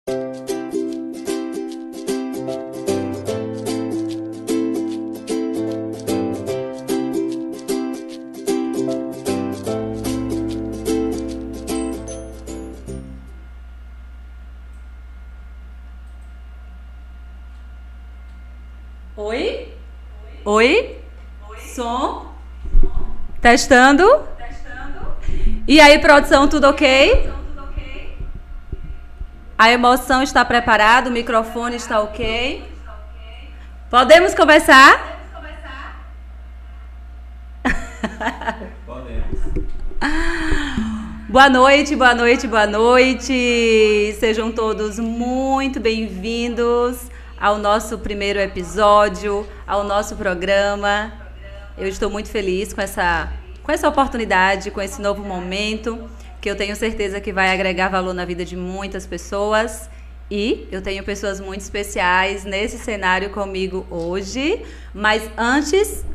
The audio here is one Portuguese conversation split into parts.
Oi? Oi? Som? Testando? E aí, produção, tudo ok? A emoção está preparada? O microfone está ok? Podemos começar? Podemos. Boa noite, boa noite, boa noite. Sejam todos muito bem-vindos ao nosso primeiro episódio, ao nosso programa. Eu estou muito feliz com essa oportunidade, com esse novo momento, que eu tenho certeza que vai agregar valor na vida de muitas pessoas. E eu tenho pessoas muito especiais nesse cenário comigo hoje. Mas antes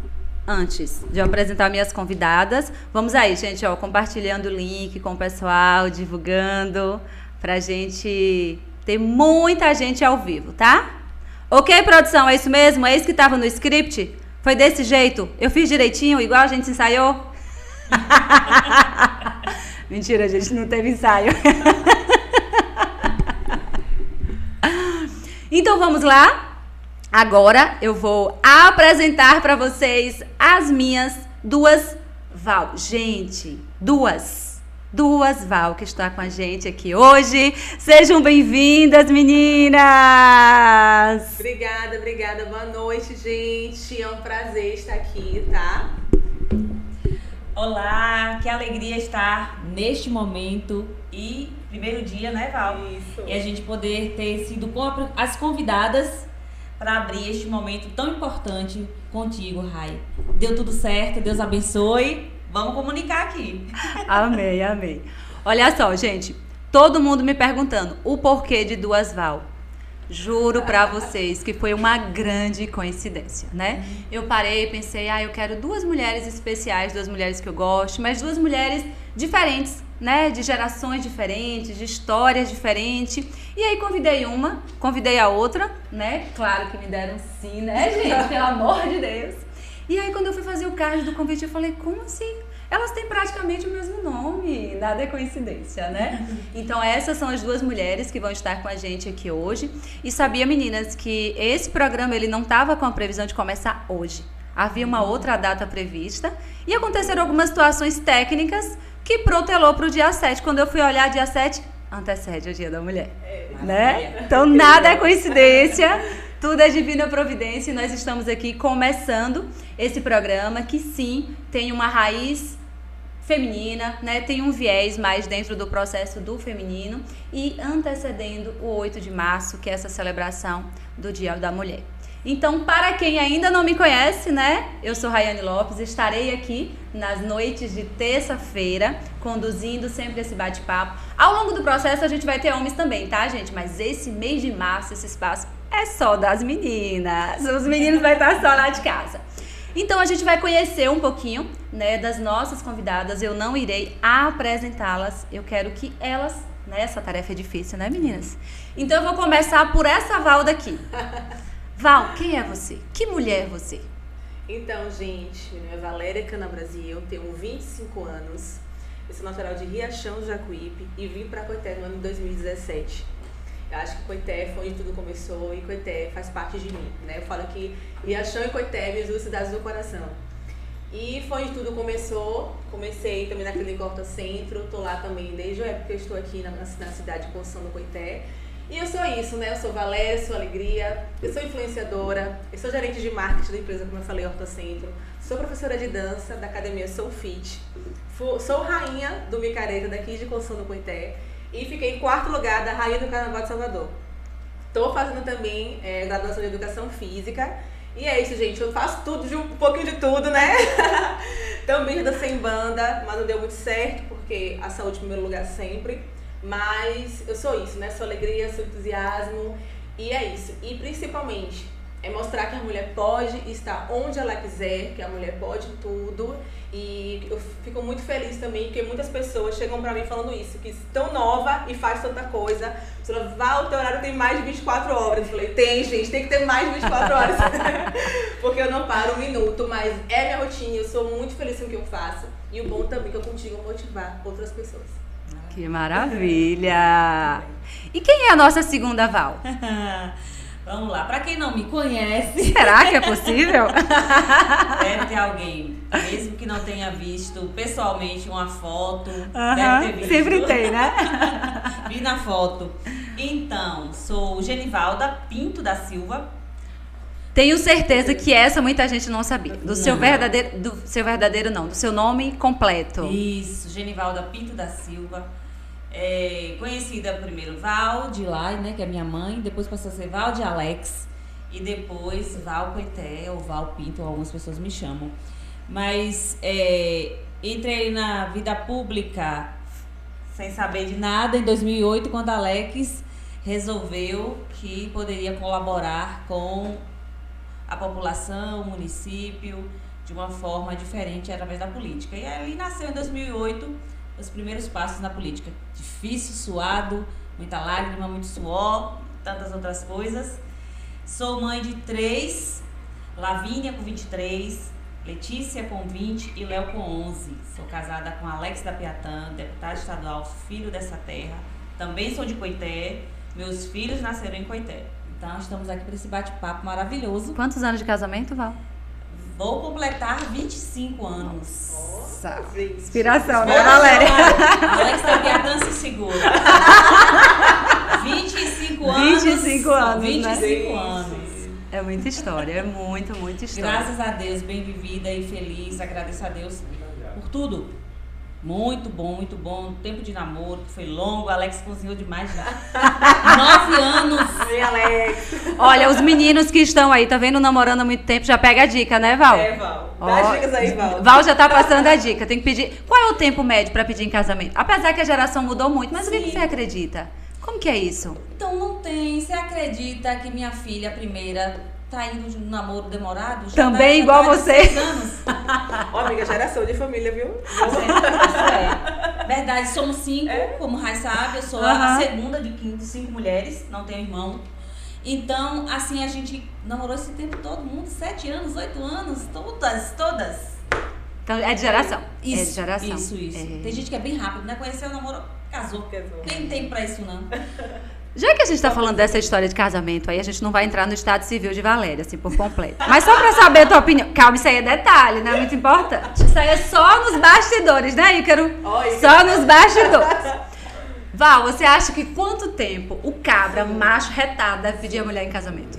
de eu apresentar minhas convidadas, vamos aí, gente, compartilhando o link com o pessoal, divulgando, pra gente ter muita gente ao vivo, tá? Ok, produção, é isso mesmo? É isso que estava no script? Foi desse jeito? Eu fiz direitinho, igual a gente ensaiou? Mentira, a gente não teve ensaio. Então vamos lá? Agora eu vou apresentar para vocês as minhas duas Val. Gente, duas Val que estão com a gente aqui hoje. Sejam bem-vindas, meninas! Obrigada. Boa noite, gente. É um prazer estar aqui, tá? Olá, que alegria estar neste momento e primeiro dia, né, Val? Isso. E a gente poder ter sido as convidadas para abrir este momento tão importante contigo, Rai. Deu tudo certo, Deus abençoe. Vamos comunicar aqui. Amei. Olha só, gente, todo mundo me perguntando o porquê de duas Val. Juro pra vocês que foi uma grande coincidência, né? Eu parei e pensei, eu quero duas mulheres especiais, duas mulheres que eu gosto, mas duas mulheres diferentes, né? De gerações diferentes, de histórias diferentes. E aí convidei a outra, né? Claro que me deram sim, né, gente? Pelo amor de Deus. E aí, quando eu fui fazer o card do convite, eu falei, como assim? Elas têm praticamente o mesmo nome, nada é coincidência, né? Então, essas são as duas mulheres que vão estar com a gente aqui hoje. E sabia, meninas, que esse programa ele não estava com a previsão de começar hoje. Havia uma outra data prevista e aconteceram algumas situações técnicas que protelou para o dia 7. Quando eu fui olhar, dia 7 antecede o Dia da Mulher, né? Então, nada é coincidência. Tudo é divina providência e nós estamos aqui começando esse programa que sim tem uma raiz feminina, né? Tem um viés mais dentro do processo do feminino e antecedendo o 8 de março, que é essa celebração do Dia da Mulher. Então, para quem ainda não me conhece, né? Eu sou Raiane Lopes, estarei aqui nas noites de terça-feira, conduzindo sempre esse bate-papo. Ao longo do processo a gente vai ter homens também, tá, gente? Mas esse mês de março, esse espaço é só das meninas. Os meninos vão estar só lá de casa. Então a gente vai conhecer um pouquinho, né, das nossas convidadas. Eu não irei apresentá-las. Eu quero que elas, né, essa tarefa é difícil, né, meninas? Então eu vou começar por essa Val daqui. Val, quem é você? Que mulher é você? Então, gente, meu nome é Valéria Cana Brasil, tenho 25 anos. Eu sou natural de Riachão do Jacuípe e vim para Coité no ano de 2017. Eu acho que Coité foi onde tudo começou e Coité faz parte de mim, né? Eu falo que Riachão e Coité, minhas duas cidades do coração. E foi onde tudo começou. Comecei também na Clínica Horta Centro, tô lá também desde a época que eu estou aqui na cidade de Construção do Coité. E eu sou isso, né? Eu sou Valéria, sou alegria, eu sou influenciadora, eu sou gerente de marketing da empresa, como eu falei, Horta Centro. Sou professora de dança da academia Soul Fit. Sou rainha do micareta daqui de Construção do Coité. E fiquei em quarto lugar da Rainha do Carnaval de Salvador. Estou fazendo também graduação de Educação Física. E é isso, gente. Eu faço tudo, um pouquinho de tudo, né? Também já dancei em banda, mas não deu muito certo, porque a saúde em primeiro lugar sempre. Mas eu sou isso, né? Sou alegria, sou entusiasmo. E é isso. E principalmente, É mostrar que a mulher pode estar onde ela quiser, que a mulher pode tudo. E eu fico muito feliz também, porque muitas pessoas chegam pra mim falando isso, que estão nova e faz tanta coisa. Você fala, Val, o teu horário tem mais de 24 horas. Eu falei, tem, gente, tem que ter mais de 24 horas. Porque eu não paro um minuto, mas é minha rotina, eu sou muito feliz com o que eu faço. E o bom também é que eu consigo motivar outras pessoas. Que maravilha! E quem é a nossa segunda Val? Vamos lá, pra quem não me conhece... Será que é possível? Deve ter alguém, mesmo que não tenha visto pessoalmente uma foto, deve ter visto. Sempre tem, né? Vi na foto. Então, sou Genivalda Pinto da Silva. Tenho certeza que essa muita gente não sabia. Do seu verdadeiro não, do seu nome completo. Isso, Genivalda Pinto da Silva. Conhecida primeiro Val de Lai, né, que é minha mãe, depois passou a ser Val de Alex e depois Val Coité ou Val Pinto, algumas pessoas me chamam. Mas entrei na vida pública sem saber de nada em 2008, quando a Alex resolveu que poderia colaborar com a população, o município, de uma forma diferente através da política. E ali nasceu em 2008 os primeiros passos na política. Difícil, suado, muita lágrima, muito suor, tantas outras coisas. Sou mãe de 3, Lavínia com 23, Letícia com 20 e Léo com 11. Sou casada com Alex da Piatã, deputado estadual, filho dessa terra. Também sou de Coité, meus filhos nasceram em Coité. Então estamos aqui para esse bate-papo maravilhoso. Quantos anos de casamento, Val? Vou completar 25 anos. Nossa, inspiração, né, Valéria? Alex da Piatã se segura. 25 anos. 25 anos, 25 né? anos. É muita história, é muita história. Graças a Deus, bem vivida e feliz. Agradeço a Deus por tudo. Muito bom. Tempo de namoro, que foi longo. Alex cozinhou demais, né? 9 anos. Oi, Alex. Olha, os meninos que estão aí, tá vendo, namorando há muito tempo, já pega a dica, né, Val? Val. Dá as dicas aí, Val. Val já tá passando a dica. Tem que pedir. Qual é o tempo médio pra pedir em casamento? Apesar que a geração mudou muito, mas o que você acredita? Como que é isso? Então não tem. Você acredita que minha filha, a primeira, tá indo de um namoro demorado? Já Também já igual tá de você. 6 anos. Ó, amiga, geração de família, viu? Verdade, somos 5, como o Rai sabe. Eu sou a segunda de 5 mulheres, não tenho irmão. Então, assim, a gente namorou esse tempo todo mundo, 7 anos, 8 anos, todas. Então é de geração. Isso, é de geração. Isso. É. Tem gente que é bem rápido, né? Conheceu, namorou, casou. Nem tempo pra isso, não. Já que a gente tá falando dessa história de casamento aí, a gente não vai entrar no estado civil de Valéria, assim, por completo. Mas só pra saber a tua opinião. Calma, isso aí é detalhe, né? Muito importante. Isso aí é só nos bastidores, né, Ícaro? Só nos bastidores. Val, você acha que quanto tempo o cabra, macho, retado, deve pedir a mulher em casamento?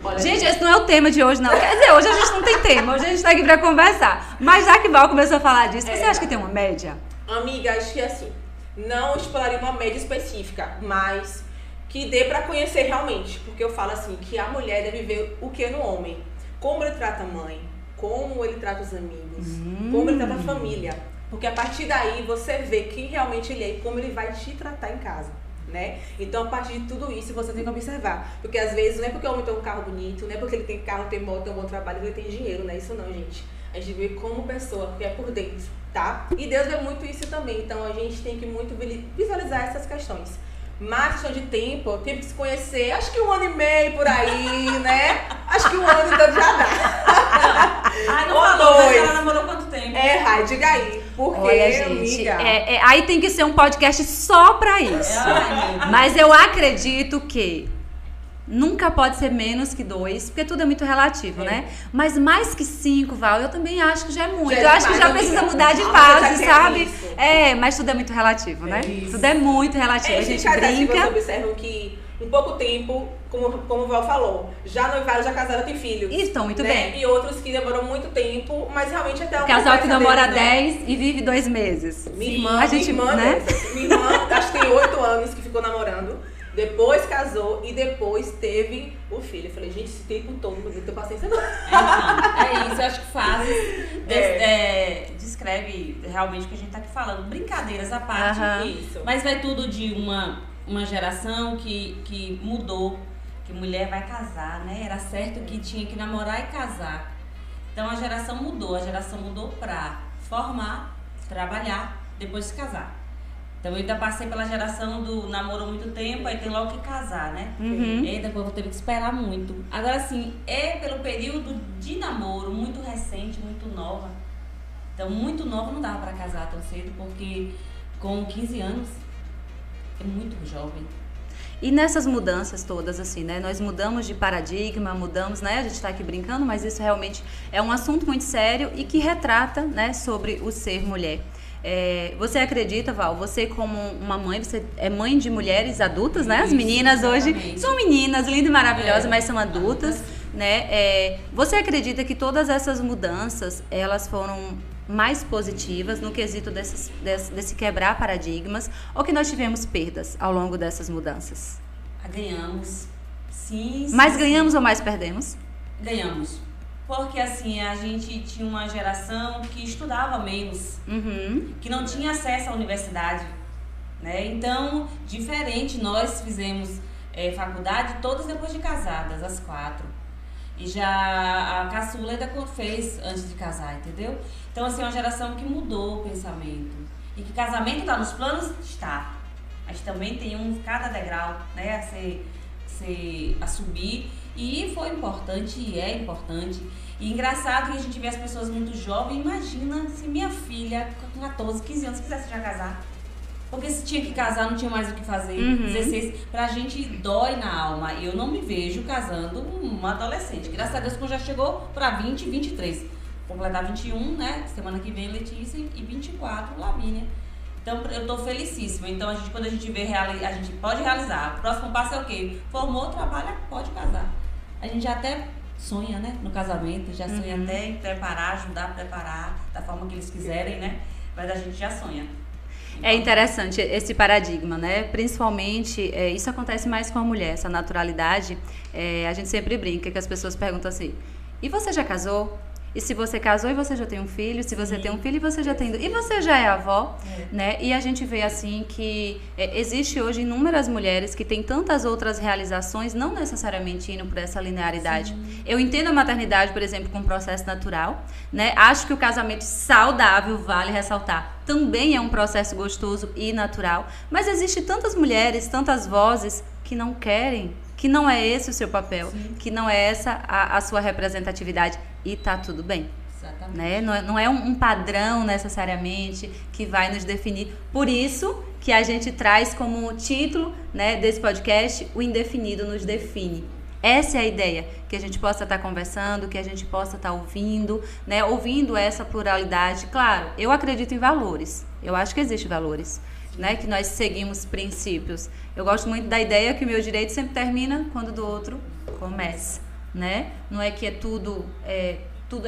Olha, gente, esse não é o tema de hoje, não. Quer dizer, hoje a gente não tem tema, hoje a gente tá aqui pra conversar. Mas já que Val começou a falar disso, você acha que tem uma média? Amiga, acho que assim, não exploraria uma média específica, mas que dê pra conhecer realmente. Porque eu falo assim, que a mulher deve ver o que no homem. Como ele trata a mãe, como ele trata os amigos, como ele trata a família. Porque a partir daí você vê quem realmente ele é e como ele vai te tratar em casa, né? Então, a partir de tudo isso, você tem que observar. Porque às vezes não é porque o homem tem um carro bonito, não é porque ele tem carro, tem moto, tem um bom trabalho, ele tem dinheiro, não é isso não, gente. A gente vê como pessoa, porque é por dentro, tá? E Deus vê muito isso também, então a gente tem que muito visualizar essas questões. Mas questão de tempo, tempo de se conhecer, acho que 1 ano e meio por aí, né? Acho que 1 ano então já dá. Ai, não falou, mas ela namorou quanto tempo? Rai, diga aí. Porque, olha, gente, amiga... aí tem que ser um podcast só pra isso. Mas eu acredito que nunca pode ser menos que 2, porque tudo é muito relativo, né? Mas mais que 5, Val, eu também acho que já é muito. Eu acho que já precisa mudar de fase, sabe? Isso. Mas tudo é muito relativo, né? Tudo é muito relativo. A gente brinca. Vocês observam que em pouco tempo, como o Val falou, já noivaram, já casaram, tem filhos. E estão muito bem. E outros que demoram muito tempo, mas realmente até... O casal que namora 10 e vive 2 meses. Minha irmã, né? minha irmã, acho que tem 8 anos que ficou namorando. Depois casou e depois teve o filho. Eu falei, gente, esse tempo todo, não tenho paciência não. Então, isso, eu acho que fase descreve realmente o que a gente tá aqui falando. Brincadeiras à parte, isso. Mas vai tudo de uma geração que mudou, que mulher vai casar, né? Era certo que tinha que namorar e casar. Então a geração mudou para formar, trabalhar, depois se casar. Então eu ainda passei pela geração do namoro há muito tempo, aí tem logo que casar, né? E depois eu teve que esperar muito. Agora assim, é pelo período de namoro, muito recente, muito nova. Então muito nova não dava para casar tão cedo, porque com 15 anos é muito jovem. E nessas mudanças todas, assim, né? Nós mudamos de paradigma, mudamos, né? A gente está aqui brincando, mas isso realmente é um assunto muito sério e que retrata, né, sobre o ser mulher. Você acredita, Val, você como uma mãe, você é mãe de mulheres adultas, né? As meninas hoje são meninas lindas e maravilhosas, mas são adultas, né? Você acredita que todas essas mudanças, elas foram mais positivas no quesito desse quebrar paradigmas, ou que nós tivemos perdas ao longo dessas mudanças? Ganhamos, sim. Mais ganhamos ou mais perdemos? Ganhamos. Porque assim, a gente tinha uma geração que estudava menos, que não tinha acesso à universidade, né? Então, diferente, nós fizemos faculdade todas depois de casadas, as 4. E já a caçula ainda fez antes de casar, entendeu? Então, assim, é uma geração que mudou o pensamento. E que casamento está nos planos? Está. Mas também tem cada degrau, né, a subir. E foi importante, e é importante. E engraçado que a gente vê as pessoas muito jovens. Imagina se minha filha, com 14, 15 anos, quisesse já casar. Porque se tinha que casar, não tinha mais o que fazer. 16, pra gente dói na alma. Eu não me vejo casando uma adolescente. Graças a Deus, quando já chegou pra 20, 23. Completar 21, né? Semana que vem, Letícia, e 24, Lavínia. Então, eu tô felicíssima. Então, quando a gente vê, a gente pode realizar. O próximo passo é o quê? Formou, trabalha, pode casar. A gente já até sonha, né? No casamento, já sonha até em preparar, ajudar a preparar da forma que eles quiserem, né? Mas a gente já sonha. É interessante esse paradigma, né? Principalmente, isso acontece mais com a mulher, essa naturalidade. A gente sempre brinca que as pessoas perguntam assim, e você já casou? E se você casou e você já tem um filho, se você tem um filho e você já tem... E você já é avó, né? E a gente vê assim que existe hoje inúmeras mulheres que têm tantas outras realizações, não necessariamente indo por essa linearidade. Eu entendo a maternidade, por exemplo, como um processo natural, né? Acho que o casamento saudável, vale ressaltar, também é um processo gostoso e natural. Mas existe tantas mulheres, tantas vozes que não querem, que não é esse o seu papel, que não é essa a sua representatividade, e tá tudo bem. Exatamente. Né? Não é um padrão necessariamente que vai nos definir. Por isso que a gente traz como título, né, desse podcast, o indefinido nos define. Essa é a ideia, que a gente possa estar conversando, que a gente possa estar ouvindo, né, ouvindo essa pluralidade. Claro, eu acredito em valores, eu acho que existem valores, né, que nós seguimos princípios. Eu gosto muito da ideia que o meu direito sempre termina quando o do outro começa, né? Não é que tudo é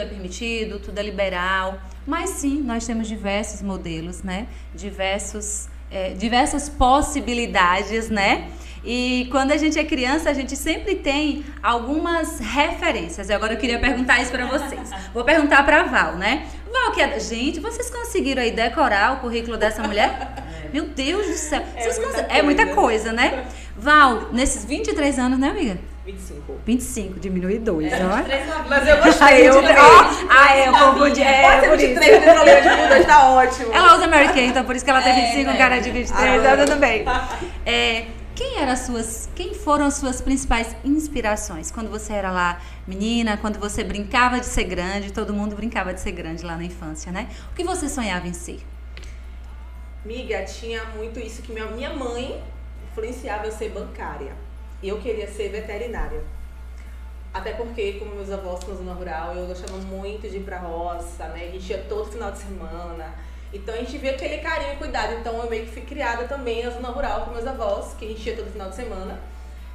permitido, tudo é liberal, mas sim, nós temos diversos modelos, né? Diversas possibilidades, né? E quando a gente é criança, a gente sempre tem algumas referências. E agora eu queria perguntar isso para vocês. Vou perguntar para a Val, né? Val, gente, vocês conseguiram aí decorar o currículo dessa mulher? Meu Deus do céu. É muita coisa, né? Val, nesses 23 anos, né, amiga? 25, diminui 2, ó. Mas eu gostei. Eu confundi. Pode ser 23, não tem problema, 22, tá ótimo. Ela usa Mary Kay, então por isso que ela tem 25, cara de 23, tudo bem. Quem foram as suas principais inspirações? Quando você era lá menina, quando você brincava de ser grande, todo mundo brincava de ser grande lá na infância, né? O que você sonhava em ser? Miga, tinha muito isso que minha mãe influenciava eu ser bancária. E eu queria ser veterinária. Até porque, como meus avós na zona rural, eu gostava muito de ir pra roça, né? A gente ia todo final de semana. Então a gente via aquele carinho e cuidado. Então eu meio que fui criada também na zona rural com meus avós, que a gente ia todo final de semana.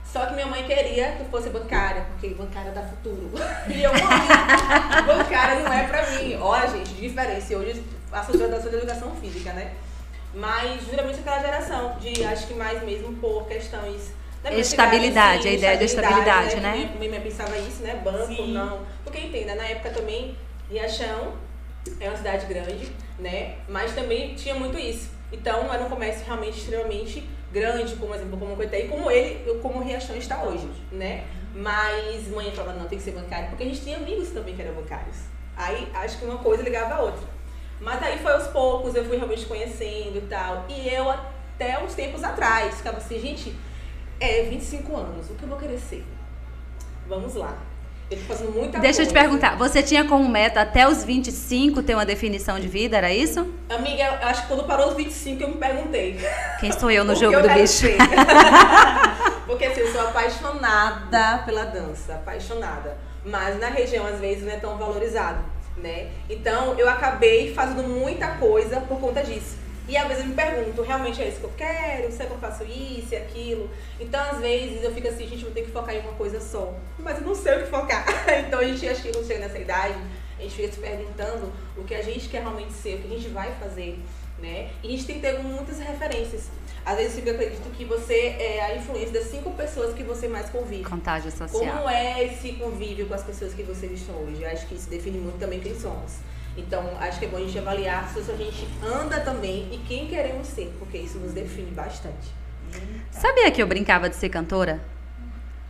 Só que minha mãe queria que eu fosse bancária, porque bancária dá futuro. E eu morri. Bancária não é pra mim. Olha, gente, diferença. Hoje faço graduação de educação física, né? Mas geralmente aquela geração de, acho que mais mesmo por questões... Estabilidade, assim, a ideia de estabilidade, né? Minha mãe pensava isso, né? Banco, sim. Não. Porque entenda, na época também, Riachão é uma cidade grande, né? Mas também tinha muito isso. Então, era um comércio realmente extremamente grande, como exemplo, como o Coité, e como o Riachão está hoje, né? Mas mãe falava, não, tem que ser bancário, porque a gente tinha amigos também que eram bancários. Aí, acho que uma coisa ligava a outra. Mas aí foi aos poucos, eu fui realmente conhecendo e tal. E eu, até uns tempos atrás, ficava assim, gente, 25 anos, o que eu vou querer ser? Vamos lá. Eu tô fazendo muita Deixa coisa. eu te perguntar, você tinha como meta até os 25 ter uma definição de vida, era isso? Amiga, eu acho que quando parou os 25 eu me perguntei. Quem sou eu no jogo do bicho? Porque assim, eu sou apaixonada pela dança, apaixonada. Mas na região, às vezes, não é tão valorizado, né? Então, eu acabei fazendo muita coisa por conta disso. E às vezes eu me pergunto, realmente é isso que eu quero? Será que eu faço isso e aquilo? Então, às vezes, eu fico assim, gente, eu vou ter que focar em uma coisa só. Mas eu não sei o que focar. Então, a gente acha que quando chega nessa idade, a gente fica se perguntando o que a gente quer realmente ser, o que a gente vai fazer, né? E a gente tem que ter muitas referências. Às vezes eu acredito que você é a influência das 5 pessoas que você mais convive. Contágio social. Como é esse convívio com as pessoas que vocês estão hoje? Eu acho que isso define muito também quem somos. Então, acho que é bom a gente avaliar se a gente anda também e quem queremos ser, porque isso nos define bastante. Sabia que eu brincava de ser cantora?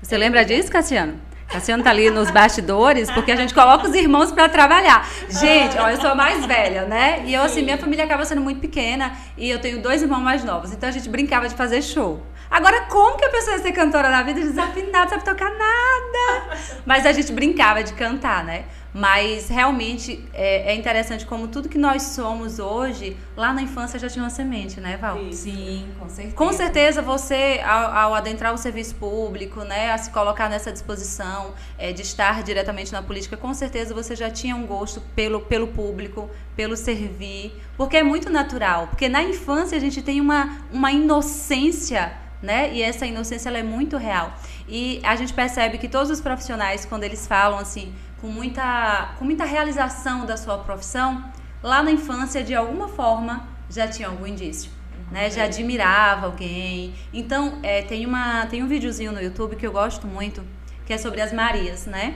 Você lembra disso, Cassiano? Cassiano tá ali nos bastidores, porque a gente coloca os irmãos pra trabalhar. Gente, ó, eu sou a mais velha, né? E eu, assim, minha família acaba sendo muito pequena e eu tenho 2 irmãos mais novos. Então a gente brincava de fazer show. Agora, como que a pessoa ia ser cantora na vida desafinada, sabe tocar nada? Mas a gente brincava de cantar, né? Mas realmente é interessante como tudo que nós somos hoje, lá na infância já tinha uma semente, né, Val? Sim, com certeza. Com certeza você, ao adentrar o serviço público, né, a se colocar nessa disposição de estar diretamente na política, com certeza você já tinha um gosto pelo público, pelo servir, porque é muito natural. Porque na infância a gente tem uma inocência, né? E essa inocência ela é muito real. E a gente percebe que todos os profissionais, quando eles falam assim, com muita realização da sua profissão, lá na infância, de alguma forma, já tinha algum indício, né? Já admirava alguém. Então, tem um videozinho no YouTube que eu gosto muito, que é sobre as Marias, né?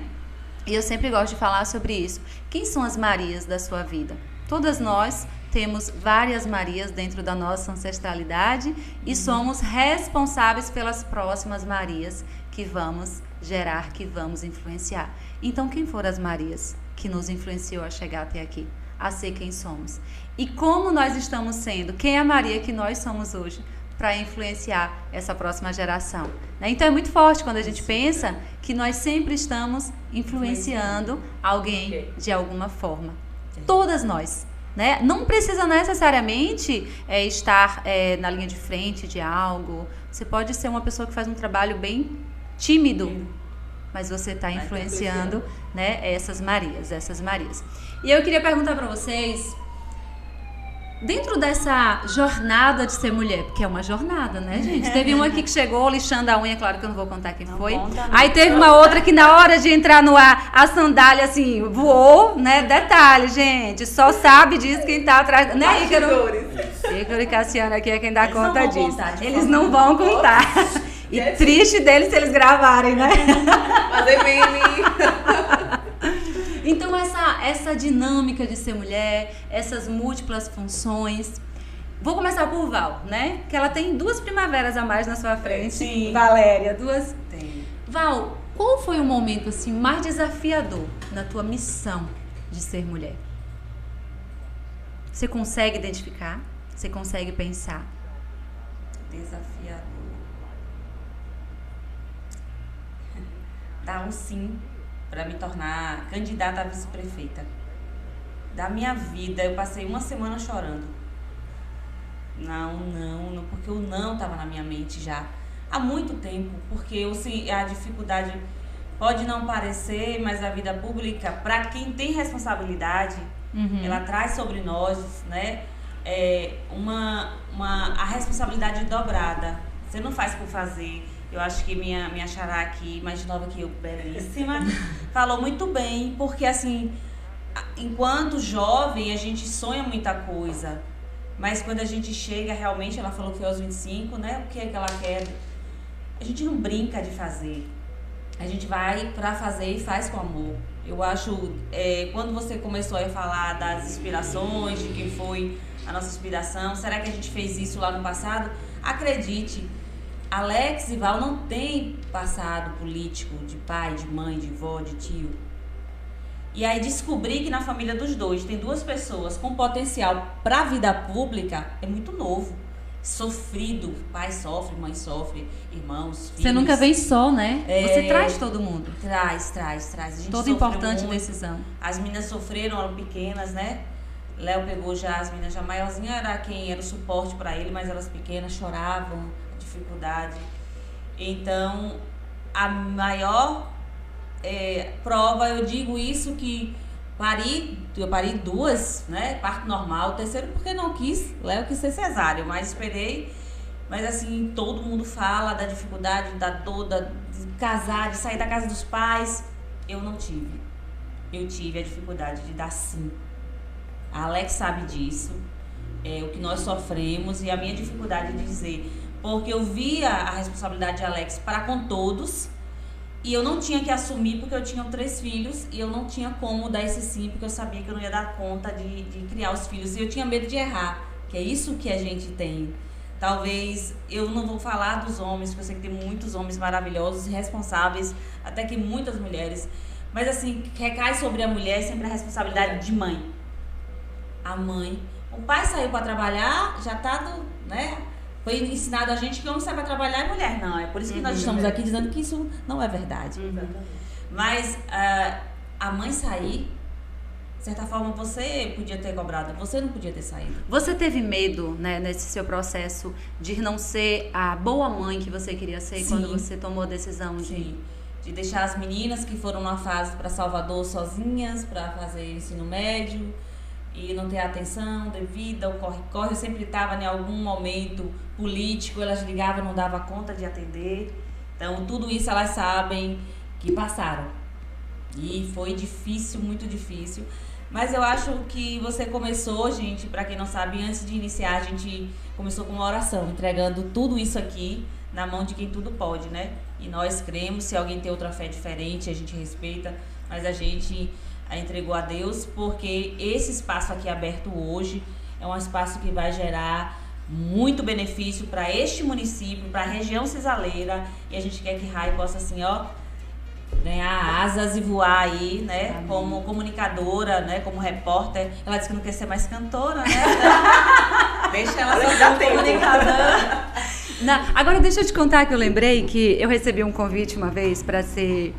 E eu sempre gosto de falar sobre isso. Quem são as Marias da sua vida? Todas nós temos várias Marias dentro da nossa ancestralidade e somos responsáveis pelas próximas Marias que vamos gerar, que vamos influenciar. Então, quem foram as Marias que nos influenciou a chegar até aqui, a ser quem somos? E como nós estamos sendo? Quem é a Maria que nós somos hoje para influenciar essa próxima geração? Né? Então, é muito forte quando a gente pensa que nós sempre estamos influenciando alguém de alguma forma. Todas nós. Né? Não precisa necessariamente estar na linha de frente de algo. Você pode ser uma pessoa que faz um trabalho bem tímido, mas você está influenciando, né, essas Marias. E eu queria perguntar para vocês, dentro dessa jornada de ser mulher, porque é uma jornada, né, gente? Teve uma aqui que chegou lixando a unha, claro que eu não vou contar quem foi. Aí teve uma outra que na hora de entrar no ar, a sandália assim, voou, né? Detalhe, gente, só sabe disso quem tá atrás, né, Ícaro? Ícaro e Cassiano aqui é quem dá conta disso. Eles não vão contar. E triste deles se eles gravarem, né? Fazer meme. Então, essa dinâmica de ser mulher, essas múltiplas funções. Vou começar por Val, né? Que ela tem 2 primaveras a mais na sua frente. Sim. Valéria, 2. Tem. Val, qual foi o momento assim mais desafiador na tua missão de ser mulher? Você consegue identificar? Você consegue pensar? Desafiador. Dar um sim para me tornar candidata a vice-prefeita. Da minha vida, eu passei uma semana chorando. Não, porque o não estava na minha mente já há muito tempo, porque a dificuldade pode não parecer, mas a vida pública, para quem tem responsabilidade, ela traz sobre nós, né, a responsabilidade dobrada. Você não faz por fazer. Eu acho que minha xará aqui, mais nova que eu, belíssima, falou muito bem, porque assim, enquanto jovem, a gente sonha muita coisa, mas quando a gente chega, realmente, ela falou que foi aos 25, né, o que é que ela quer? A gente não brinca de fazer, a gente vai pra fazer e faz com amor. Eu acho, quando você começou a falar das inspirações, de quem foi a nossa inspiração? Será que a gente fez isso lá no passado? Acredite, Alex e Val não têm passado político de pai, de mãe, de vó, de tio. E aí descobrir que na família dos dois tem duas pessoas com potencial para a vida pública é muito novo. Sofrido, pai sofre, mãe sofre, irmãos, filhos. Você nunca vem só, né? Você traz todo mundo. Traz. A gente toda importante muito. Decisão. As meninas sofreram, eram pequenas, né? Léo pegou já as meninas já maiorzinhas, era quem era o suporte para ele, mas elas pequenas choravam, dificuldade. Então, a maior prova, eu digo isso que eu pari duas, né? Parto normal, o terceiro porque não quis, Léo quis ser cesáreo, mas esperei. Mas assim, todo mundo fala da dificuldade, da dor, de casar, de sair da casa dos pais. Eu não tive. Eu tive a dificuldade de dar sim. A Alex sabe disso, o que nós sofremos e a minha dificuldade de dizer. Porque eu via a responsabilidade de Alex para com todos. E eu não tinha que assumir porque eu tinha 3 filhos e eu não tinha como dar esse sim, porque eu sabia que eu não ia dar conta de criar os filhos. E eu tinha medo de errar, que é isso que a gente tem. Talvez, eu não vou falar dos homens, porque eu sei que tem muitos homens maravilhosos e responsáveis, até que muitas mulheres. Mas assim, recai sobre a mulher sempre a responsabilidade de mãe. A mãe. O pai saiu para trabalhar, já tá né? Foi ensinado a gente que homem sai para trabalhar e mulher não. É por isso que nós estamos aqui dizendo que isso não é verdade. Mas a mãe sair, de certa forma, você podia ter cobrado, você não podia ter saído. Você teve medo, né, nesse seu processo de não ser a boa mãe que você queria ser? Sim. Quando você tomou a decisão de deixar as meninas que foram numa fase para Salvador sozinhas, para fazer ensino médio e não ter a atenção devida, o corre-corre. Eu sempre estava em algum momento político, elas ligavam, não dava conta de atender. Então, tudo isso elas sabem que passaram. E foi difícil, muito difícil. Mas eu acho que você começou, gente, para quem não sabe, antes de iniciar, a gente começou com uma oração, entregando tudo isso aqui na mão de quem tudo pode, né? E nós cremos, se alguém tem outra fé diferente, a gente respeita, mas a gente a entregou a Deus, porque esse espaço aqui aberto hoje é um espaço que vai gerar muito benefício para este município, para a região cisaleira, e a gente quer que Rai possa assim, ó, ganhar asas e voar aí, né? Amém. Como comunicadora, né? Como repórter. Ela disse que não quer ser mais cantora, né? Deixa ela ser comunicadora. Agora deixa eu te contar que eu lembrei que eu recebi um convite uma vez para ser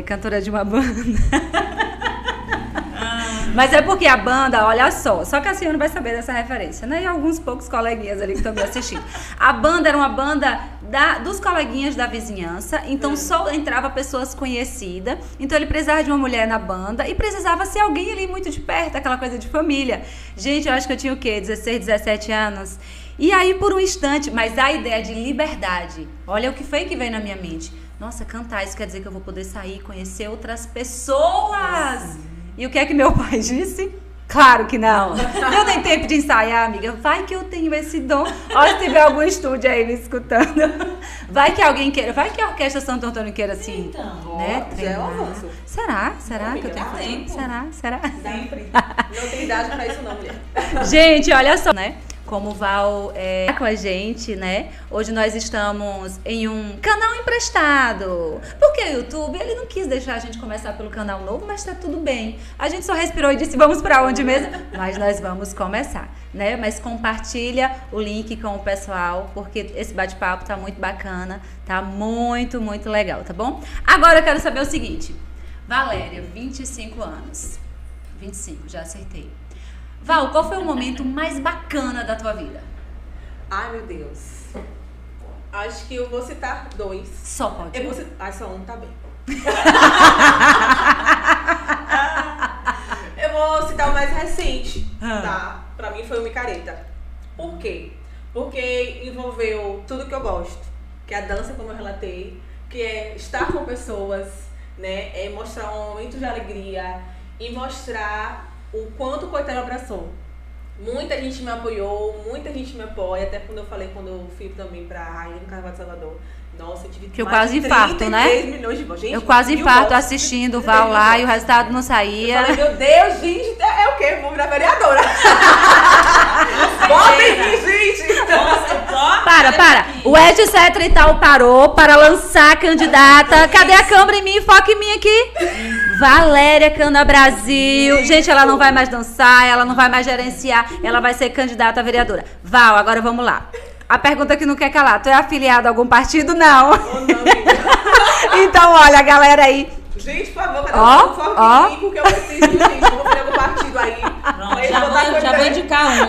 cantora de uma banda. Mas é porque a banda, olha só que a senhora não vai saber dessa referência, né? E alguns poucos coleguinhas ali que estão me assistindo. A banda era uma banda dos coleguinhas da vizinhança, então só entrava pessoas conhecidas. Então ele precisava de uma mulher na banda e precisava ser alguém ali muito de perto, aquela coisa de família. Gente, eu acho que eu tinha o quê? 16, 17 anos. E aí, por um instante, mas a ideia de liberdade, olha o que foi que veio na minha mente. Nossa, cantar, isso quer dizer que eu vou poder sair, conhecer outras pessoas. E o que é que meu pai disse? Claro que não. Não tem tempo de ensaiar, amiga. Vai que eu tenho esse dom. Olha, se tiver algum estúdio aí me escutando. Vai que alguém queira. Vai que a Orquestra Santo Antônio queira assim. Então, né? Já é um avanço. Será Não, que eu tenho tempo. Será? Sempre. Não tem idade pra isso não, mulher. Gente, olha só, né? Como o Val com a gente, né? Hoje nós estamos em um canal emprestado. Porque o YouTube, ele não quis deixar a gente começar pelo canal novo, mas tá tudo bem. A gente só respirou e disse, vamos pra onde mesmo? Mas nós vamos começar, né? Mas compartilha o link com o pessoal, porque esse bate-papo tá muito bacana, tá muito, muito legal, tá bom? Agora eu quero saber o seguinte. Valéria, 25 anos. 25, já acertei. Val, qual foi o momento mais bacana da tua vida? Ai, meu Deus. Acho que eu vou citar 2. Só pode. Eu vou citar... Ai, só um, tá bem. Eu vou citar o mais recente, tá? Pra mim foi o Micareta. Por quê? Porque envolveu tudo que eu gosto. Que é a dança, como eu relatei. Que é estar com pessoas, né? É mostrar um momento de alegria. E mostrar o quanto o Coité abraçou. Muita gente me apoiou, muita gente me apoia. Até quando eu fui também pra Rainha do Carnaval de Salvador. Nossa, eu tive que eu quase infarto, né? milhões de votos. Gente, eu quase infarto votos, assistindo o Val lá e o resultado não saía. Eu falei, meu Deus, gente, é o quê? Eu vou virar vereadora. Votem aqui, gente. Para. O Ed Cetra e tal parou para lançar a candidata. Cadê a câmera em mim? Foca em mim aqui. Valéria Cana Brasil. Gente, ela não vai mais dançar, ela não vai mais gerenciar, ela vai ser candidata a vereadora. Val, agora vamos lá. A pergunta que não quer calar, tu é afiliado a algum partido? Não. Então, olha, a galera aí. Gente, por favor, cadê o foco em mim? Porque eu preciso, gente. Eu vou fazer algum partido aí. Pronto, já vou indicar um.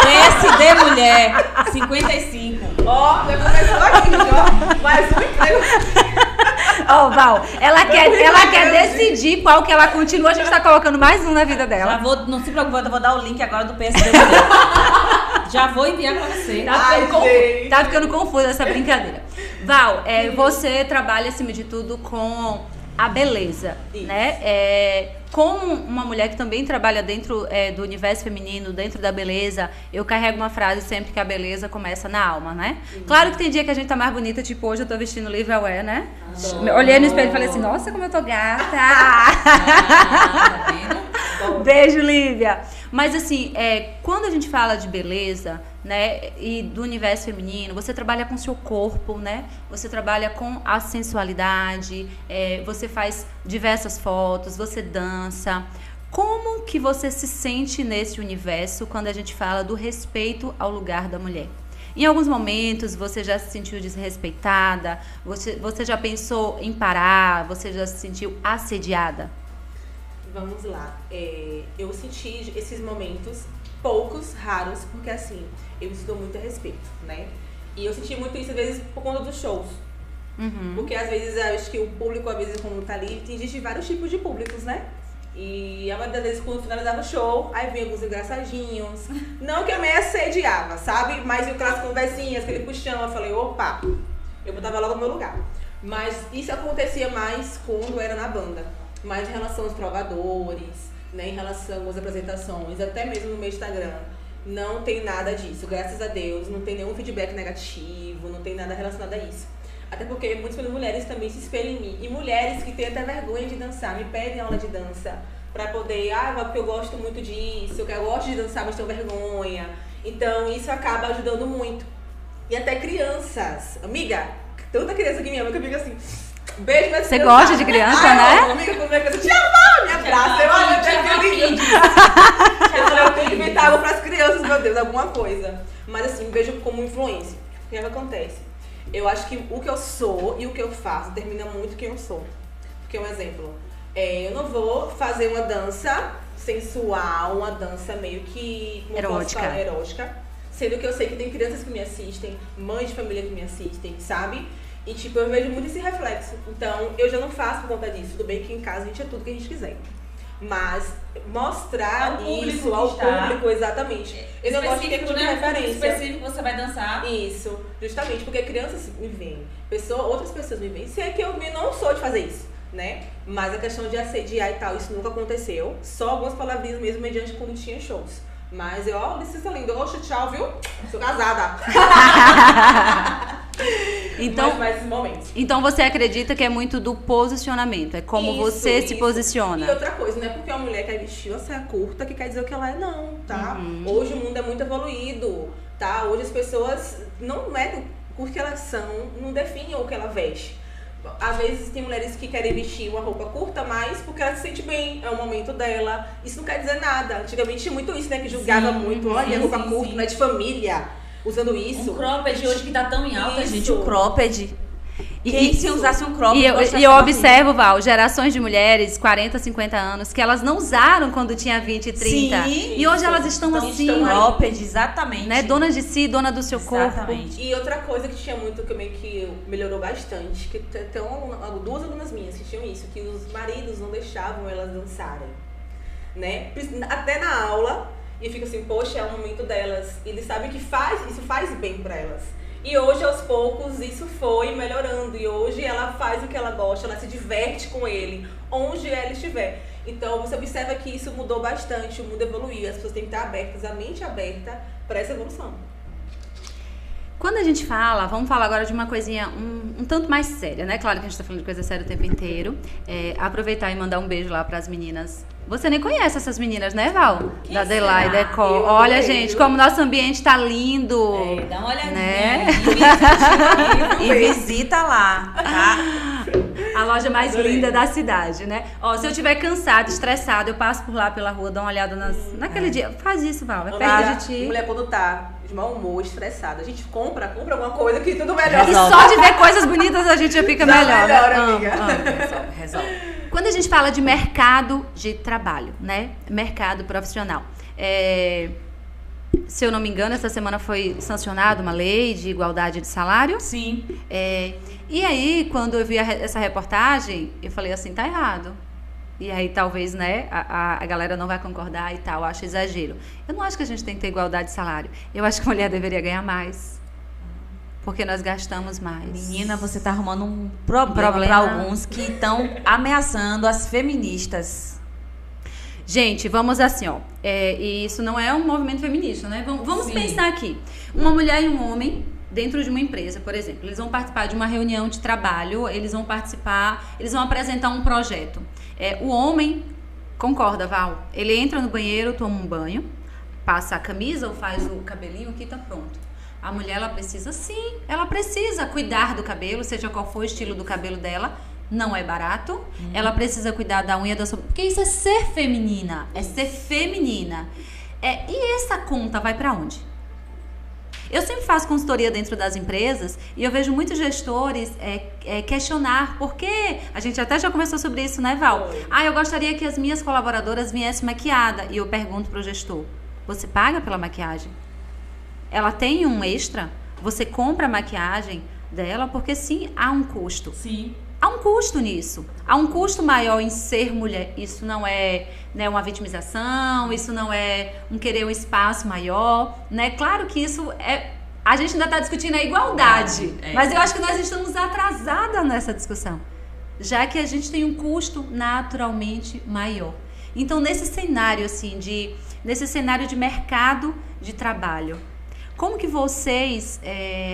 PSD Mulher, 55. Já começou aqui, ó. Mais um emprego. Val, ela quer decidir qual que ela continua. A gente tá colocando mais um na vida dela. Não se preocupe, eu vou dar o link agora do PSD Mulher. Já vou enviar pra você. Tá ficando confusa essa brincadeira. Val, você trabalha, acima de tudo, com a beleza, né? Como uma mulher que também trabalha dentro do universo feminino, dentro da beleza, eu carrego uma frase sempre que a beleza começa na alma, né? Claro que tem dia que a gente tá mais bonita, tipo hoje eu tô vestindo Livre Wear, né? Olhei no espelho e falei assim, nossa, como eu tô gata! Tá vendo? Beijo, Lívia! Mas assim, quando a gente fala de beleza, né, e do universo feminino, você trabalha com o seu corpo, né? Você trabalha com a sensualidade, você faz diversas fotos, você dança. Como que você se sente nesse universo quando a gente fala do respeito ao lugar da mulher? Em alguns momentos você já se sentiu desrespeitada? Você já pensou em parar? Você já se sentiu assediada? Vamos lá. Eu senti esses momentos, poucos, raros, porque assim, eu me dou muito a respeito, né? E eu senti muito isso, às vezes, por conta dos shows. Porque, às vezes, eu acho que o público, às vezes, como tá ali, existe vários tipos de públicos, né? E a maioria das vezes, quando finalizava o show, aí vinha alguns engraçadinhos. Não que eu me assediava, sabe? Mas aquelas conversinhas, aquele puxão, eu falei, opa, eu botava logo no meu lugar. Mas isso acontecia mais quando era na banda. Mas em relação aos provadores, né, em relação às apresentações, até mesmo no meu Instagram, não tem nada disso. Graças a Deus, não tem nenhum feedback negativo, não tem nada relacionado a isso. Até porque muitas mulheres também se espelham em mim. E mulheres que têm até vergonha de dançar, me pedem aula de dança pra poder, porque eu gosto muito disso, eu gosto de dançar, mas tenho vergonha. Então isso acaba ajudando muito. E até crianças. Amiga, tanta criança que me ama que eu fico assim... Beijo, mas você gosta de criança, né? Amiga, quando minha criança te ama, me abraça. Eu tenho que inventar algo pras crianças, meu Deus, alguma coisa. Mas assim, vejo como influência. O que é que acontece? Eu acho que o que eu sou e o que eu faço determina muito quem eu sou. Porque, um exemplo, eu não vou fazer uma dança sensual, uma dança meio que... erótica. Sendo que eu sei que tem crianças que me assistem, mães de família que me assistem, sabe? E, tipo, eu vejo muito esse reflexo. Então, eu já não faço por conta disso. Tudo bem que em casa a gente é tudo que a gente quiser. Mas mostrar isso ao público, exatamente. Eu não gosto de ter tipo de referência. Específico você vai dançar. Isso, justamente porque crianças me veem, outras pessoas me veem. Se é que eu não sou de fazer isso, né? Mas a questão de assediar e tal, isso nunca aconteceu. Só algumas palavrinhas mesmo mediante quando tinha shows. Mas licença linda, oxe, tchau, viu? Sou casada. Então você acredita que é muito do posicionamento, é como você se posiciona. E outra coisa, não é porque uma mulher quer vestir uma saia curta que quer dizer o que ela é, não, tá? Hoje o mundo é muito evoluído, tá? Hoje as pessoas não porque elas são, não definem o que ela veste. Às vezes tem mulheres que querem vestir uma roupa curta, mas porque ela se sente bem, é o momento dela. Isso não quer dizer nada. Antigamente tinha muito isso, né? Que julgava muito, olha, roupa curta, não é de família. Usando isso. Um cropped hoje que tá tão em alta, gente. O cropped. Quem se usasse um cropped... E eu observo, Val, gerações de mulheres, 40, 50 anos, que elas não usaram quando tinha 20, 30. Sim, e hoje elas estão assim. Cropped, exatamente. Né? Dona de si, dona do seu corpo. E outra coisa que tinha muito também, que melhorou bastante, que tem duas alunas minhas que tinham isso, que os maridos não deixavam elas dançarem. Né? Até na aula... E fica assim, poxa, é o momento delas. E eles sabem que isso faz bem pra elas. E hoje, aos poucos, isso foi melhorando. E hoje ela faz o que ela gosta, ela se diverte com ele, onde ela estiver. Então, você observa que isso mudou bastante, o mundo evoluiu, as pessoas têm que estar abertas, a mente aberta para essa evolução. Quando a gente fala, vamos falar agora de uma coisinha um tanto mais séria, né? Claro que a gente tá falando de coisa séria o tempo inteiro. Aproveitar e mandar um beijo lá pras meninas. Você nem conhece essas meninas, né, Val? Da Adelaide Decor. Olha, gente, como nosso ambiente tá lindo. Dá uma olhadinha, né? E visita lá, tá? A loja mais linda da cidade, né? Ó, se eu estiver cansado, estressado, eu passo por lá pela rua, dou uma olhada naquele dia. Faz isso, Val, é perto de ti. Mulher, quando tá de mau humor, estressada, a gente compra alguma coisa que tudo melhora. E só de ver coisas bonitas a gente já fica melhor, né? Amiga. Resolve. Quando a gente fala de mercado de trabalho, né? Mercado profissional. Se eu não me engano, essa semana foi sancionada uma lei de igualdade de salário. Sim. E aí, quando eu vi essa reportagem, eu falei assim, tá errado. E aí, talvez, né, a galera não vai concordar e tal, acho exagero. Eu não acho que a gente tem que ter igualdade de salário. Eu acho que a mulher deveria ganhar mais. Porque nós gastamos mais. Menina, você tá arrumando um problema para alguns que estão ameaçando as feministas. Gente, vamos assim, ó. E isso não é um movimento feminista, né? Vamos pensar aqui. Uma mulher e um homem dentro de uma empresa, por exemplo. Eles vão participar de uma reunião de trabalho, eles vão apresentar um projeto. O homem, concorda, Val? Ele entra no banheiro, toma um banho, passa a camisa ou faz o cabelinho aqui, tá pronto. A mulher, ela precisa cuidar do cabelo, seja qual for o estilo do cabelo dela. Não é barato. Ela precisa cuidar da unha, da sobrancelha. Porque isso é ser feminina. É ser feminina. E essa conta vai pra onde? Eu sempre faço consultoria dentro das empresas e eu vejo muitos gestores questionar por que... A gente até já conversou sobre isso, né, Val? Eu gostaria que as minhas colaboradoras viessem maquiadas. E eu pergunto pro gestor, você paga pela maquiagem? Ela tem um extra? Você compra a maquiagem dela? Porque sim, há um custo. Sim. Há um custo nisso. Há um custo maior em ser mulher. Isso não é, né, uma vitimização, isso não é um querer um espaço maior, né? Claro que isso é... A gente ainda está discutindo a igualdade, mas eu acho que nós estamos atrasadas nessa discussão, já que a gente tem um custo naturalmente maior. Então, nesse cenário, assim, nesse cenário de mercado de trabalho, como que vocês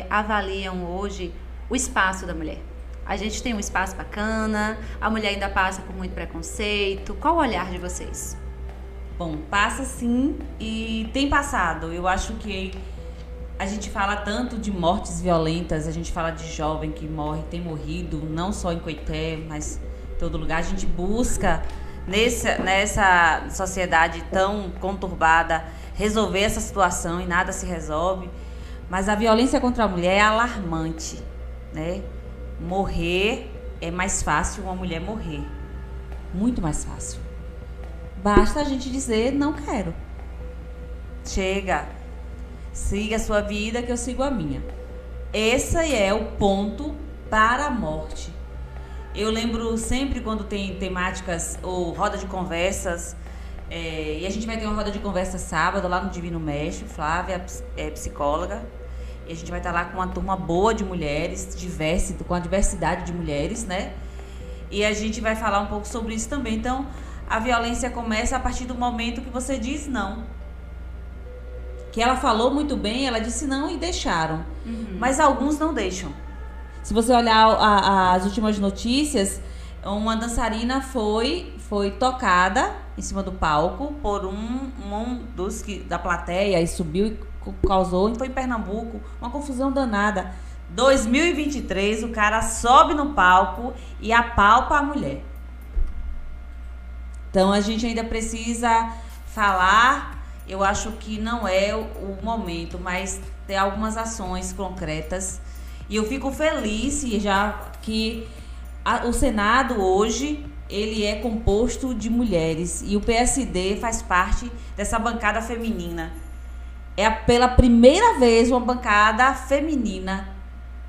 avaliam hoje o espaço da mulher? A gente tem um espaço bacana, a mulher ainda passa por muito preconceito. Qual o olhar de vocês? Bom, passa sim e tem passado. Eu acho que a gente fala tanto de mortes violentas, a gente fala de jovem que morre, tem morrido, não só em Coité, mas em todo lugar. A gente busca, nessa sociedade tão conturbada, resolver essa situação e nada se resolve. Mas a violência contra a mulher é alarmante, né? Morrer é mais fácil, uma mulher morrer. Muito mais fácil. Basta a gente dizer, não quero. Chega. Siga a sua vida que eu sigo a minha. Esse é o ponto para a morte. Eu lembro sempre quando tem temáticas ou roda de conversas, e a gente vai ter uma roda de conversa sábado lá no Divino Mestre. Flávia é psicóloga. E a gente vai estar lá com uma turma boa de mulheres, com a diversidade de mulheres, né? E a gente vai falar um pouco sobre isso também. Então, a violência começa a partir do momento que você diz não. Que ela falou muito bem, ela disse não e deixaram. Mas alguns não deixam. Se você olhar as últimas notícias, uma dançarina foi tocada em cima do palco por um dos da plateia e subiu e causou, foi em Pernambuco, uma confusão danada. 2023, o cara sobe no palco e apalpa a mulher. Então a gente ainda precisa falar, eu acho que não é o momento, mas ter algumas ações concretas. E eu fico feliz já que o Senado hoje, ele é composto de mulheres e o PSD faz parte dessa bancada feminina. É pela primeira vez uma bancada feminina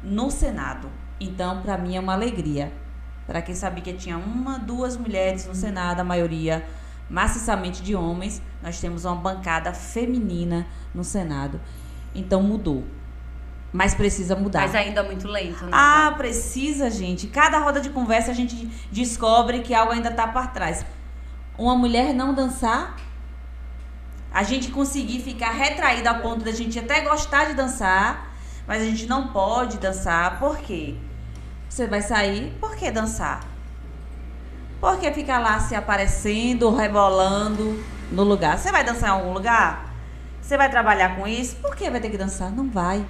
no Senado. Então, para mim é uma alegria. Para quem sabia que tinha 1, 2 mulheres no Senado, a maioria maciçamente de homens, nós temos uma bancada feminina no Senado. Então mudou. Mas precisa mudar. Mas ainda muito lento, né? Precisa, gente. Cada roda de conversa a gente descobre que algo ainda está para trás. uma mulher não dançar? A gente conseguir ficar retraída a ponto da gente até gostar de dançar, mas a gente não pode dançar. Por quê? Você vai sair, por que dançar? Por que ficar lá se aparecendo, rebolando no lugar? Você vai dançar em algum lugar? Você vai trabalhar com isso? Por que vai ter que dançar? Não vai.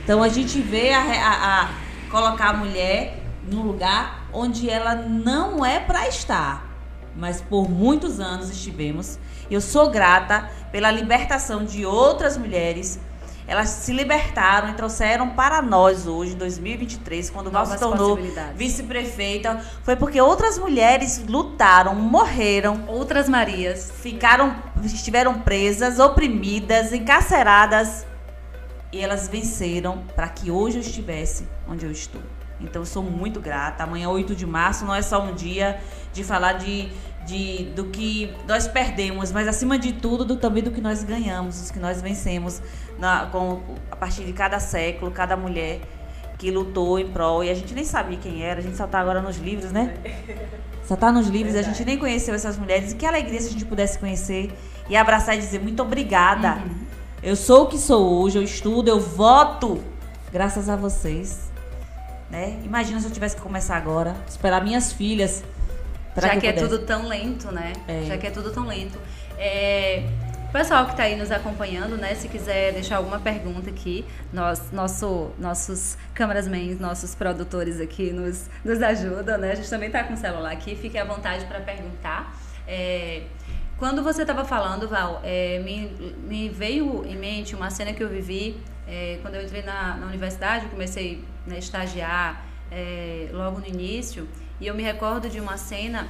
Então a gente vê a colocar a mulher num lugar onde ela não é para estar. Mas por muitos anos estivemos. Eu sou grata pela libertação de outras mulheres. Elas se libertaram e trouxeram para nós hoje, em 2023, quando Val se tornou vice-prefeita. Foi porque outras mulheres lutaram, morreram. Outras Marias. Estiveram presas, oprimidas, encarceradas. E elas venceram para que hoje eu estivesse onde eu estou. Então eu sou muito grata. Amanhã, 8 de março, não é só um dia de falar do que nós perdemos, mas acima de tudo também do que nós ganhamos, dos que nós vencemos a partir de cada século, cada mulher que lutou em prol. E a gente nem sabia quem era, a gente só está agora nos livros, né? Só está nos livros, a gente nem conheceu essas mulheres. E que alegria se a gente pudesse conhecer e abraçar e dizer muito obrigada. Uhum. Eu sou o que sou hoje, eu estudo, eu voto graças a vocês. Né? Imagina se eu tivesse que começar agora, esperar minhas filhas. Já que é tudo tão lento, né? Já que é tudo tão lento. O pessoal que está aí nos acompanhando, né? Se quiser deixar alguma pergunta aqui, nossos camerasmans, nossos produtores aqui nos ajudam, né? A gente também está com o celular aqui, fique à vontade para perguntar. Quando você estava falando, Val, me veio em mente uma cena que eu vivi quando eu entrei na universidade. Eu comecei a estagiar logo no início, e eu me recordo de uma cena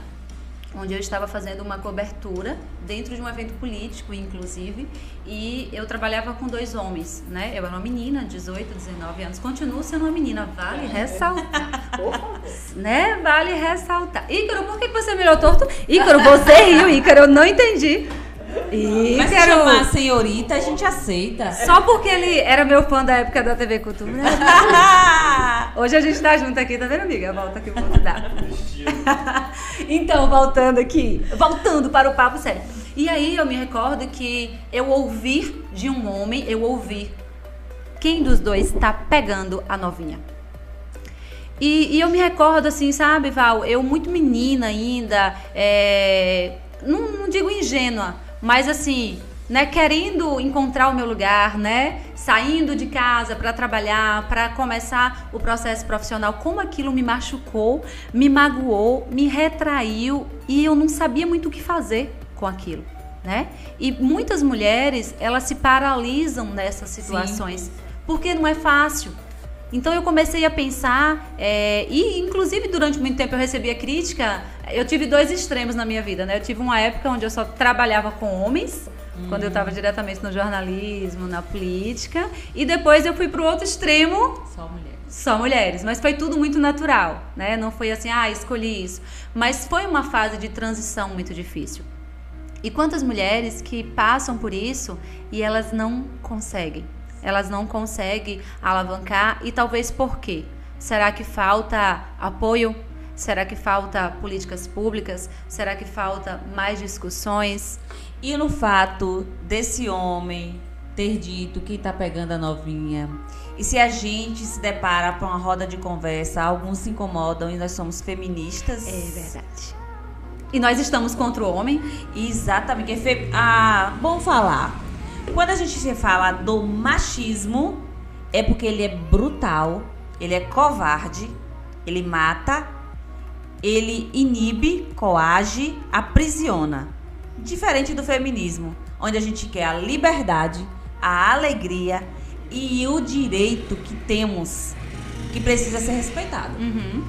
onde eu estava fazendo uma cobertura dentro de um evento político, inclusive, e eu trabalhava com 2 homens, né? Eu era uma menina, 18, 19 anos, continuo sendo uma menina, vale ressaltar, né? Vale ressaltar. Ícaro, por que você me olhou torto? Ícaro, você riu, Ícaro, eu não entendi. Mas se chamar a senhorita, a gente aceita. Só porque ele era meu fã da época da TV Cultura, né? Hoje a gente tá junto aqui, tá vendo, amiga? Volta aqui, vou te dar. Então, voltando para o papo sério. E aí eu me recordo que eu ouvi de um homem, quem dos dois tá pegando a novinha. E eu me recordo assim, sabe, Val, eu muito menina ainda, não digo ingênua, mas assim, né, querendo encontrar o meu lugar, né, saindo de casa para trabalhar, para começar o processo profissional, como aquilo me machucou, me magoou, me retraiu, e eu não sabia muito o que fazer com aquilo, né? E muitas mulheres, elas se paralisam nessas situações. Sim. Porque não é fácil. Então eu comecei a pensar, e inclusive durante muito tempo eu recebia crítica. Eu tive 2 extremos na minha vida, né? Eu tive uma época onde eu só trabalhava com homens, quando eu estava diretamente no jornalismo, na política, e depois eu fui para o outro extremo, só mulheres, mas foi tudo muito natural, né? Não foi assim, escolhi isso, mas foi uma fase de transição muito difícil. E quantas mulheres que passam por isso e elas não conseguem alavancar, e talvez por quê? Será que falta apoio? Será que falta políticas públicas? Será que falta mais discussões? E no fato desse homem ter dito que tá pegando a novinha, e se a gente se depara para uma roda de conversa, alguns se incomodam e nós somos feministas. É verdade. E nós estamos contra o homem? Exatamente. Bom falar. Quando a gente se fala do machismo, é porque ele é brutal, ele é covarde, ele mata, ele inibe, coage, aprisiona. Diferente do feminismo, onde a gente quer a liberdade, a alegria e o direito que temos, que precisa ser respeitado. Uhum.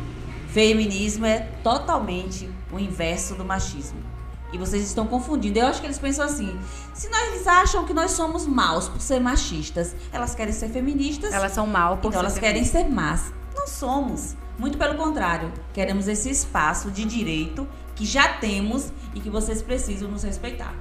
Feminismo é totalmente o inverso do machismo. E vocês estão confundindo. Eu acho que eles pensam assim: se nós acham que nós somos maus por ser machistas, elas querem ser feministas. Elas são mal por então elas querem ser más. Não somos. Muito pelo contrário. Queremos esse espaço de direito que já temos e que vocês precisam nos respeitar.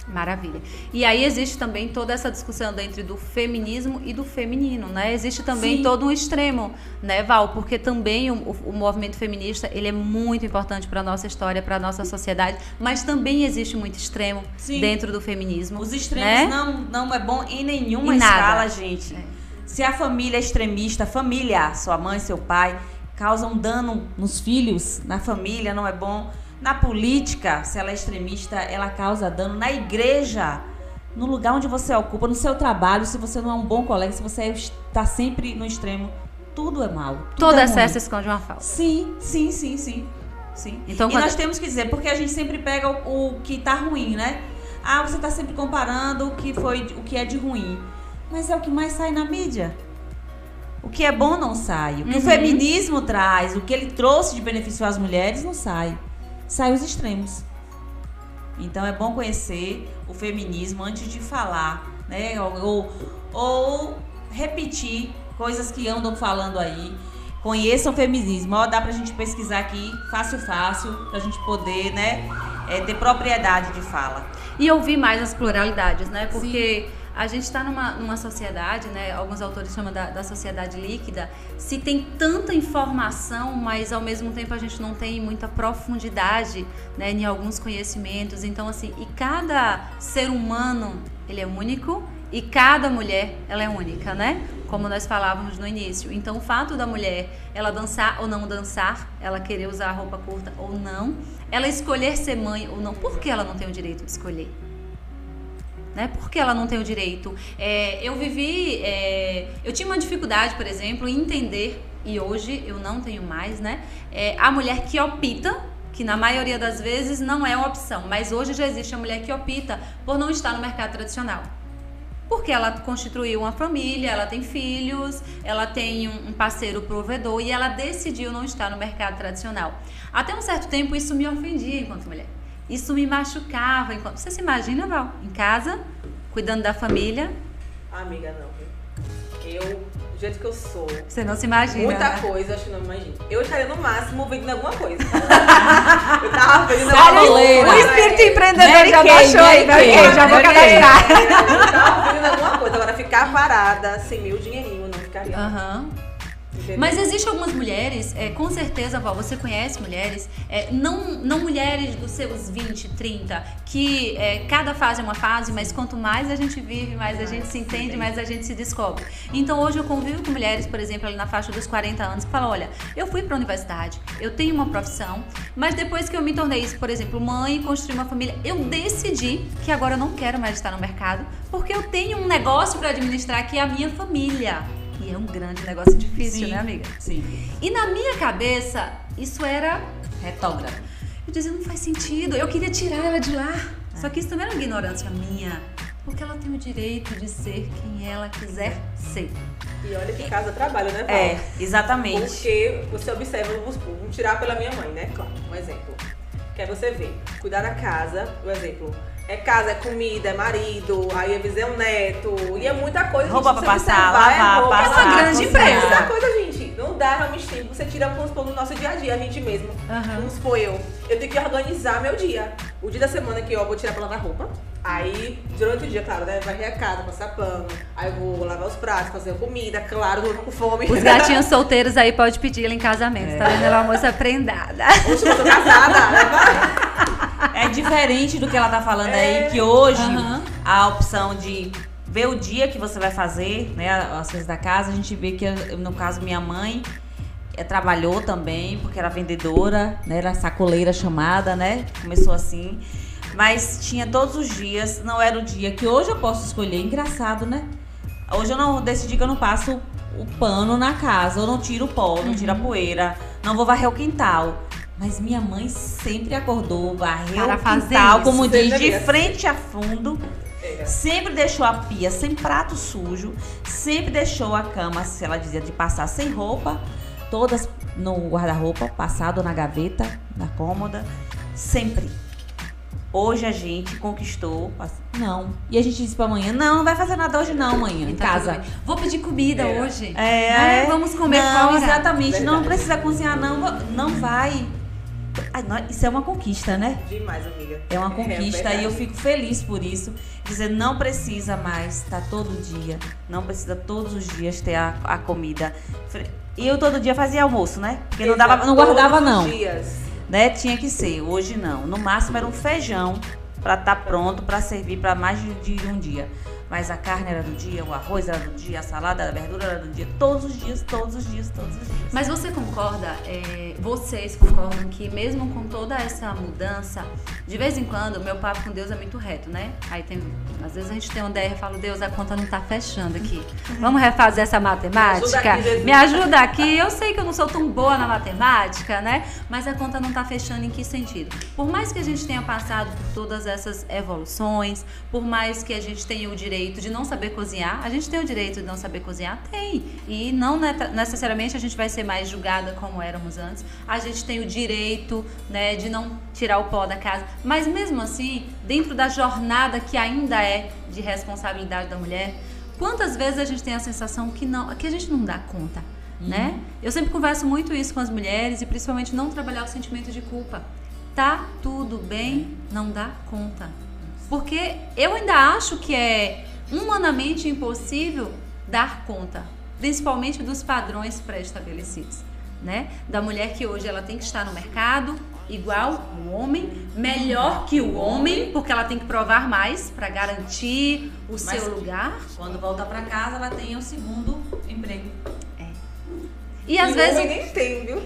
Maravilha. E aí existe também toda essa discussão dentro do feminismo e do feminino, né? Existe também todo um extremo, né, Val? Porque também o movimento feminista, ele é muito importante para a nossa história, para a nossa sociedade, mas também existe muito extremo dentro do feminismo. Os extremos, né? não é bom em nenhuma escala, gente. Se a família é extremista, sua mãe, seu pai, causam dano nos filhos, na família, não é bom. Na política, se ela é extremista, ela causa dano. Na igreja, no lugar onde você ocupa, no seu trabalho, se você não é um bom colega, se você está sempre no extremo, tudo é mal. Todo excesso esconde uma falta. Sim. Então, e nós temos que dizer, porque a gente sempre pega o que está ruim, né? Você está sempre comparando o que é de ruim. Mas é o que mais sai na mídia. O que é bom não sai. O que o feminismo traz, o que ele trouxe de benefício às mulheres, não sai. Sai os extremos. Então é bom conhecer o feminismo antes de falar, né? Ou repetir coisas que andam falando aí. Conheçam o feminismo. Dá pra gente pesquisar aqui fácil, pra gente poder, né, ter propriedade de fala. E ouvir mais as pluralidades, né? Porque a gente está numa sociedade, né? Alguns autores chamam da sociedade líquida. Se tem tanta informação, mas ao mesmo tempo a gente não tem muita profundidade, né, em alguns conhecimentos. Então, assim, e cada ser humano, ele é único, e cada mulher, ela é única, né? Como nós falávamos no início. Então, o fato da mulher, ela dançar ou não dançar, ela querer usar roupa curta ou não, ela escolher ser mãe ou não, por que ela não tem o direito de escolher? Né? Porque ela não tem o direito. Eu tinha uma dificuldade, por exemplo, em entender, e hoje eu não tenho mais, né? A mulher que opta, que na maioria das vezes não é uma opção, mas hoje já existe a mulher que opta por não estar no mercado tradicional. Porque ela constituiu uma família, ela tem filhos, ela tem um parceiro provedor e ela decidiu não estar no mercado tradicional. Até um certo tempo isso me ofendia enquanto mulher. Isso me machucava. Você se imagina, Val, em casa, cuidando da família? Amiga, não. Do jeito que eu sou. Você não se imagina. Muita coisa, acho que não me imagino. Eu estaria no máximo vendendo alguma coisa. Eu tava vendendo alguma coisa. O espírito empreendedor já baixou aí, já vou cadastrar. Eu tava vendendo alguma coisa. Agora, ficar parada, sem meu dinheirinho, não ficaria. Mas existem algumas mulheres, com certeza, Val, você conhece mulheres, não mulheres dos seus 20, 30, que cada fase é uma fase, mas quanto mais a gente vive, mais a gente se entende, mais a gente se descobre. Então hoje eu convivo com mulheres, por exemplo, ali na faixa dos 40 anos, que falam, olha, eu fui para a universidade, eu tenho uma profissão, mas depois que eu me tornei, por exemplo, mãe e construí uma família, eu decidi que agora eu não quero mais estar no mercado, porque eu tenho um negócio para administrar que é a minha família. E é um grande negócio difícil, né, amiga? Sim. E na minha cabeça, isso era retógrafo. Eu dizia, não faz sentido, eu queria tirar ela de lá. Só que isso também era uma ignorância minha. Porque ela tem o direito de ser quem ela quiser ser. E olha que casa trabalho, né, Val? Exatamente. Porque você observa, vamos tirar pela minha mãe, né? Claro, um exemplo. Quer você ver, cuidar da casa, um exemplo. É casa, é comida, é marido, aí é um neto, e é muita coisa. Roupa pra passar, lavar, passar. É uma grande empresa. Muita coisa, gente. Não dá realmente tempo. Você tira, vamos supor, no nosso dia a dia, a gente mesmo. Vamos supor, eu tenho que organizar meu dia. O dia da semana que eu vou tirar pra lavar roupa. Aí, durante o dia, claro, né? Varrer a casa, passar pano. Aí eu vou lavar os pratos, fazer a comida, claro, não tô com fome. Os gatinhos solteiros aí pode pedir ela em casamento, tá vendo? Ela é uma moça prendada. Oxe, eu tô casada, né? É diferente do que ela tá falando aí, que hoje a opção de ver o dia que você vai fazer, né, as coisas da casa, a gente vê que, no caso, minha mãe trabalhou também, porque era vendedora, né, era sacoleira chamada, né, começou assim, mas tinha todos os dias, não era o dia que hoje eu posso escolher, engraçado, né? Hoje eu não decidi que eu não passo o pano na casa, eu não tiro o pó, não tiro a poeira, não vou varrer o quintal. Mas minha mãe sempre acordou, varreu o quintal, como diz, de frente a fundo. Sempre deixou a pia sem prato sujo, sempre deixou a cama, se ela dizia, de passar sem roupa, todas no guarda-roupa, passado na gaveta, na cômoda, sempre. Hoje a gente conquistou, não. E a gente disse pra amanhã, não vai fazer nada hoje não, amanhã, em casa. Vou pedir comida hoje. Vamos comer fora. Exatamente, não precisa cozinhar, não vai. Isso é uma conquista, né? Demais, amiga. É uma conquista verdade. e eu fico feliz por isso. Dizer, não precisa mais estar todo dia, não precisa todos os dias ter a comida. E eu todo dia fazia almoço, né? Porque não guardava não. Todos os dias. Né? Tinha que ser, hoje não. No máximo era um feijão para estar pronto para servir para mais de um dia. Mas a carne era do dia, o arroz era do dia, a salada, a verdura era do dia, todos os dias. Mas você concorda, vocês concordam que mesmo com toda essa mudança, de vez em quando, meu papo com Deus é muito reto, né? Aí às vezes a gente tem um DR e fala, Deus, a conta não tá fechando aqui. Vamos refazer essa matemática? Me ajuda aqui. Eu sei que eu não sou tão boa na matemática, né? Mas a conta não tá fechando em que sentido? Por mais que a gente tenha passado por todas essas evoluções, por mais que a gente tenha o direito de não saber cozinhar, a gente tem o direito de não saber cozinhar? Tem. E não necessariamente a gente vai ser mais julgada como éramos antes. A gente tem o direito, né, de não tirar o pó da casa. Mas mesmo assim, dentro da jornada que ainda é de responsabilidade da mulher, quantas vezes a gente tem a sensação que a gente não dá conta, né? Eu sempre converso muito isso com as mulheres e principalmente não trabalhar o sentimento de culpa. Tá tudo bem, não dá conta. Porque eu ainda acho que é humanamente impossível dar conta, principalmente dos padrões pré-estabelecidos, né? Da mulher que hoje ela tem que estar no mercado igual o homem, melhor que o homem, porque ela tem que provar mais para garantir o seu lugar. Quando volta para casa, ela tem o segundo emprego. E às vezes o homem nem tem, viu?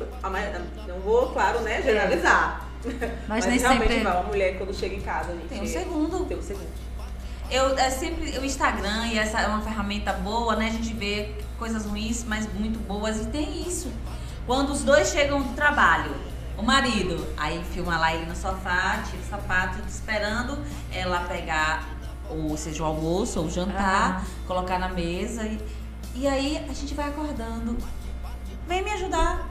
Não vou, claro, né, generalizar. Mas nem realmente sempre a mulher quando chega em casa, a gente tem um segundo. Tem um segundo. O Instagram, e essa é uma ferramenta boa, né? A gente vê coisas ruins, mas muito boas. E tem isso. Quando os dois chegam do trabalho, o marido, aí filma lá ele no sofá, tira o sapato, esperando ela pegar, seja o almoço ou o jantar, colocar na mesa. E aí a gente vai acordando. Vem me ajudar.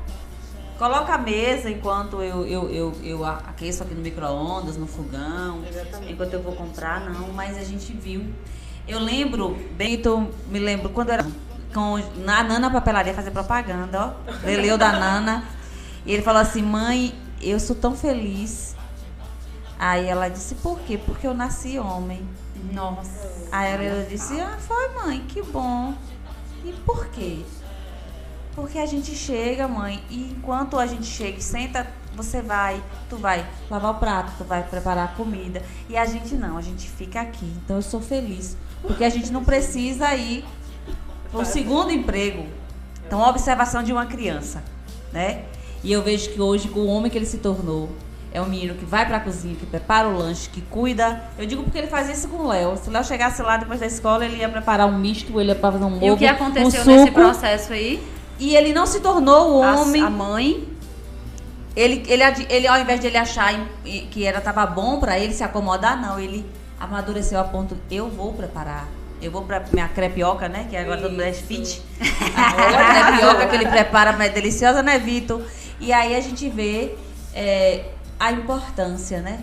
Coloca a mesa enquanto eu aqueço aqui no micro-ondas, no fogão. Exatamente. Enquanto eu vou comprar, não. Mas a gente viu. Eu lembro, me lembro quando era na Nana Papelaria fazer propaganda, ó. Leleu da Nana. E ele falou assim, mãe, eu sou tão feliz. Aí ela disse, por quê? Porque eu nasci homem. Nossa. Aí ela disse, foi mãe, que bom. E por quê? Porque a gente chega, mãe, e enquanto a gente chega e senta, tu vai lavar o prato, tu vai preparar a comida. E a gente não, a gente fica aqui. Então eu sou feliz, porque a gente não precisa ir para o segundo emprego. Então, a observação de uma criança, né? E eu vejo que hoje, com o homem que ele se tornou, é um menino que vai para a cozinha, que prepara o lanche, que cuida. Eu digo porque ele faz isso com o Léo. Se o Léo chegasse lá depois da escola, ele ia preparar um misto, ele ia fazer um ovo, e o que aconteceu nesse processo aí? E ele não se tornou o homem. A mãe. Ele ao invés de ele achar que tava bom pra ele se acomodar, não. Ele amadureceu a ponto, eu vou preparar. Eu vou pra minha crepioca, né? Que agora todo mundo é fit. A crepioca que ele prepara é deliciosa, né, Vitor? E aí a gente vê a importância, né?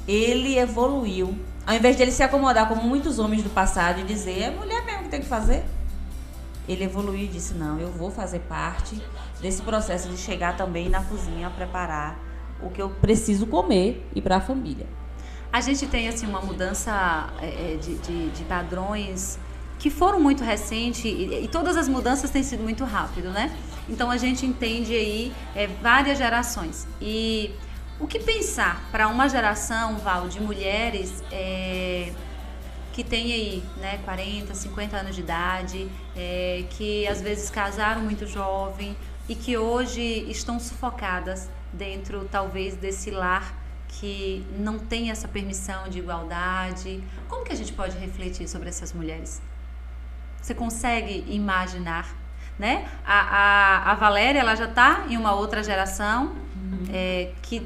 Ele evoluiu. Ao invés de ele se acomodar como muitos homens do passado e dizer, é mulher mesmo que tem que fazer. Ele evoluiu e disse, não, eu vou fazer parte desse processo de chegar também na cozinha a preparar o que eu preciso comer e para a família. A gente tem assim uma mudança de padrões que foram muito recentes e todas as mudanças têm sido muito rápido, né? Então a gente entende aí várias gerações. E o que pensar para uma geração, Val, de mulheres que tem aí, né, 40, 50 anos de idade, que às vezes casaram muito jovem e que hoje estão sufocadas dentro, talvez, desse lar que não tem essa permissão de igualdade. Como que a gente pode refletir sobre essas mulheres? Você consegue imaginar, né? A Valéria, ela já está em uma outra geração, que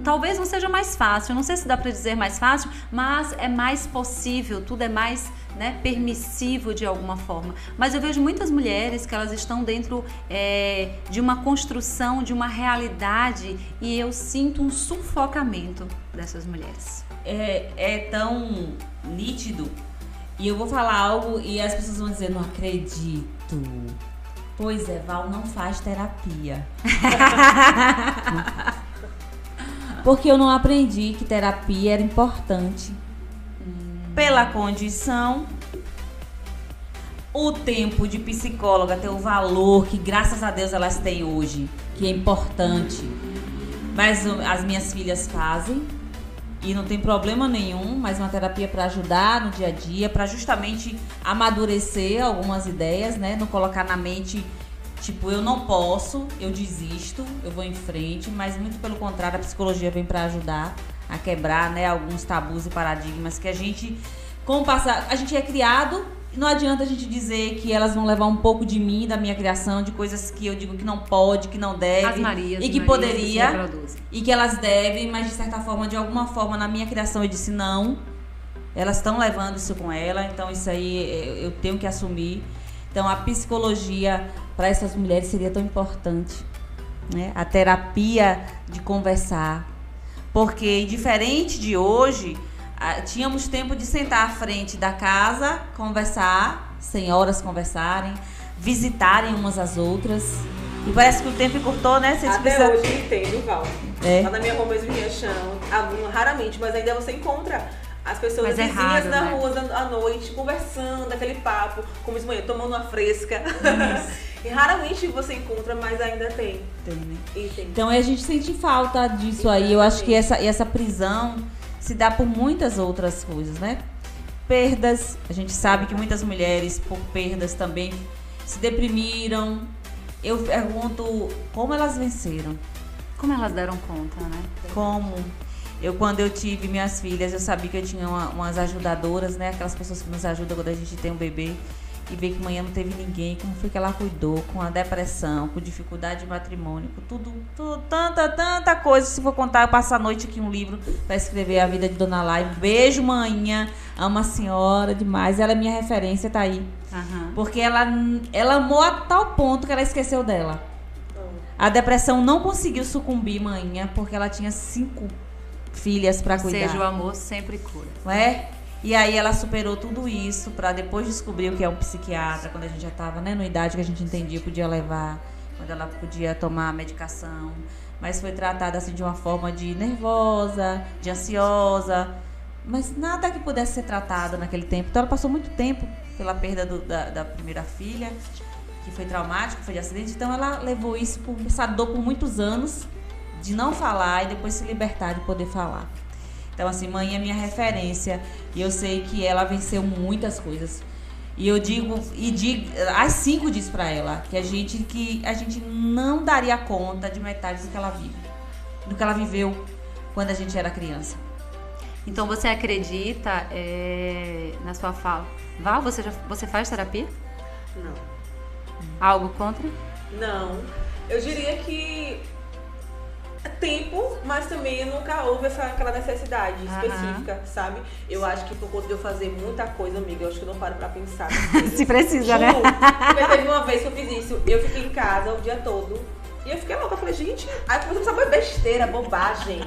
talvez não seja mais fácil, não sei se dá para dizer mais fácil, mas é mais possível, tudo é mais, né, permissivo de alguma forma. Mas eu vejo muitas mulheres que elas estão dentro de uma construção, de uma realidade, e eu sinto um sufocamento dessas mulheres. É tão nítido, e eu vou falar algo e as pessoas vão dizer, não acredito. Pois Val não faz terapia. Porque eu não aprendi que terapia era importante. Pela condição, o tempo de psicóloga tem o valor que, graças a Deus, elas têm hoje, que é importante. Mas as minhas filhas fazem e não tem problema nenhum, mas uma terapia para ajudar no dia a dia, para justamente amadurecer algumas ideias, né? Não colocar na mente, tipo, eu não posso, eu desisto, eu vou em frente, mas muito pelo contrário, a psicologia vem para ajudar a quebrar, né, alguns tabus e paradigmas que a gente, com o passar, a gente é criado. Não adianta a gente dizer que elas vão levar um pouco de mim, da minha criação, de coisas que eu digo que não pode, que não deve. As Marias, e que poderia, e que elas devem, mas de certa forma, de alguma forma, na minha criação eu disse não. Elas estão levando isso com ela, então isso aí eu tenho que assumir. Então a psicologia para essas mulheres seria tão importante, né? A terapia de conversar. Porque diferente de hoje, tínhamos tempo de sentar à frente da casa, conversar, senhoras conversarem, visitarem umas às outras. E parece que o tempo encurtou, né? Até hoje tem, viu, Val? Lá na minha rua mesmo, em Riachão, raramente, mas ainda você encontra as pessoas vizinhas na rua à noite, conversando, aquele papo, como isso manhã, tomando uma fresca. E raramente você encontra, mas ainda tem. Tem, né? Então a gente sente falta disso aí. Eu acho que essa prisão se dá por muitas outras coisas, né? Perdas. A gente sabe que muitas mulheres, por perdas, também se deprimiram. Eu pergunto como elas venceram. Como elas deram conta, né? Como? Quando eu tive minhas filhas, eu sabia que eu tinha umas ajudadoras, né? Aquelas pessoas que nos ajudam quando a gente tem um bebê. E ver que amanhã não teve ninguém, como foi que ela cuidou, com a depressão, com dificuldade de matrimônio, com tudo, tanta coisa. Se for contar, eu passo a noite aqui um livro para escrever A Vida de Dona Lai. Beijo, manhã, amo a senhora demais, ela é minha referência, tá aí. Porque ela amou a tal ponto que ela esqueceu dela. A depressão não conseguiu sucumbir, manhã, porque ela tinha 5 filhas para cuidar. Ou seja, o amor sempre cura. Não é? E aí ela superou tudo isso para depois descobrir o que é um psiquiatra, quando a gente já estava, né, na idade que a gente entendia, podia levar, quando ela podia tomar medicação, mas foi tratada assim de uma forma de nervosa, de ansiosa, mas nada que pudesse ser tratado naquele tempo. Então ela passou muito tempo pela perda da primeira filha, que foi traumático, foi de acidente, então ela levou essa dor por muitos anos, de não falar e depois se libertar de poder falar. Então, assim, mãe é minha referência e eu sei que ela venceu muitas coisas. E eu digo, às 5 diz pra ela, que a gente não daria conta de metade do que ela vive, do que ela viveu quando a gente era criança. Então, você acredita na sua fala? Val, você faz terapia? Não. Algo contra? Não. Eu diria que tempo, mas também nunca houve aquela necessidade específica, sabe? Eu acho que por conta de eu fazer muita coisa, amiga, eu acho que eu não paro pra pensar. Se precisa, né? Porque teve uma vez que eu fiz isso, eu fiquei em casa o dia todo e eu fiquei louca, eu falei, gente, aí comecei a saber besteira, bobagem.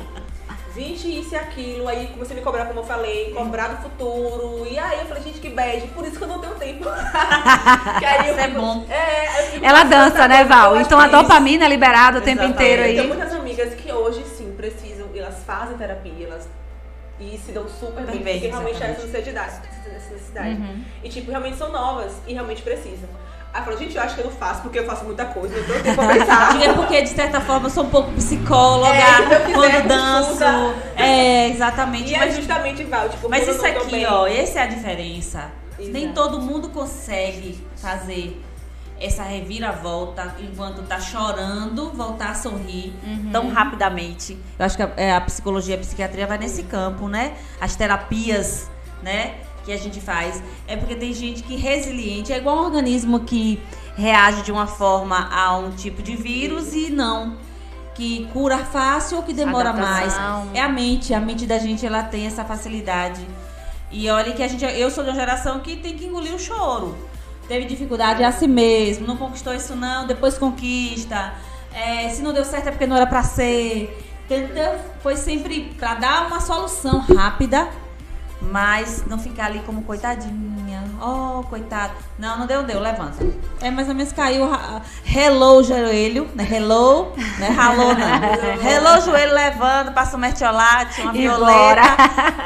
20 isso e aquilo, aí comecei a me cobrar, como eu falei, cobrar do futuro, e aí eu falei, gente, que bad, por isso que eu não tenho tempo. Que aí isso é bom. Ela dança, né, Val? Então a dopamina é liberada o tempo inteiro aí. Eu tenho muitas amigas que hoje, sim, precisam, elas fazem terapia, e se dão super bem, porque realmente é essa necessidade. E, tipo, realmente são novas e realmente precisam. Aí eu falo, gente, eu acho que eu não faço, porque eu faço muita coisa, eu não tenho tempo pra pensar. É porque, de certa forma, eu sou um pouco psicóloga, quando danço. Exatamente. E mas justamente, Val, tipo, mas isso aqui, essa é a diferença. Exato. Nem todo mundo consegue fazer essa reviravolta enquanto tá chorando, voltar a sorrir tão rapidamente. Eu acho que a psicologia e a psiquiatria vai nesse campo, né? As terapias, né, que a gente faz. É porque tem gente que resiliente, é igual um organismo que reage de uma forma a um tipo de vírus e não, que cura fácil ou que demora mais. É a mente da gente, ela tem essa facilidade. E olha que eu sou de uma geração que tem que engolir o choro. Teve dificuldade a si mesmo, não conquistou isso não, depois conquista. Se não deu certo é porque não era pra ser. Entendeu? Foi sempre pra dar uma solução rápida, mas não ficar ali como coitadinha. Oh, coitado. Não deu, levanta. É mais ou menos caiu, relou o joelho, né? Relou, né? Ralou, não. Relou o joelho, levando, passa um mertiolate, uma violeta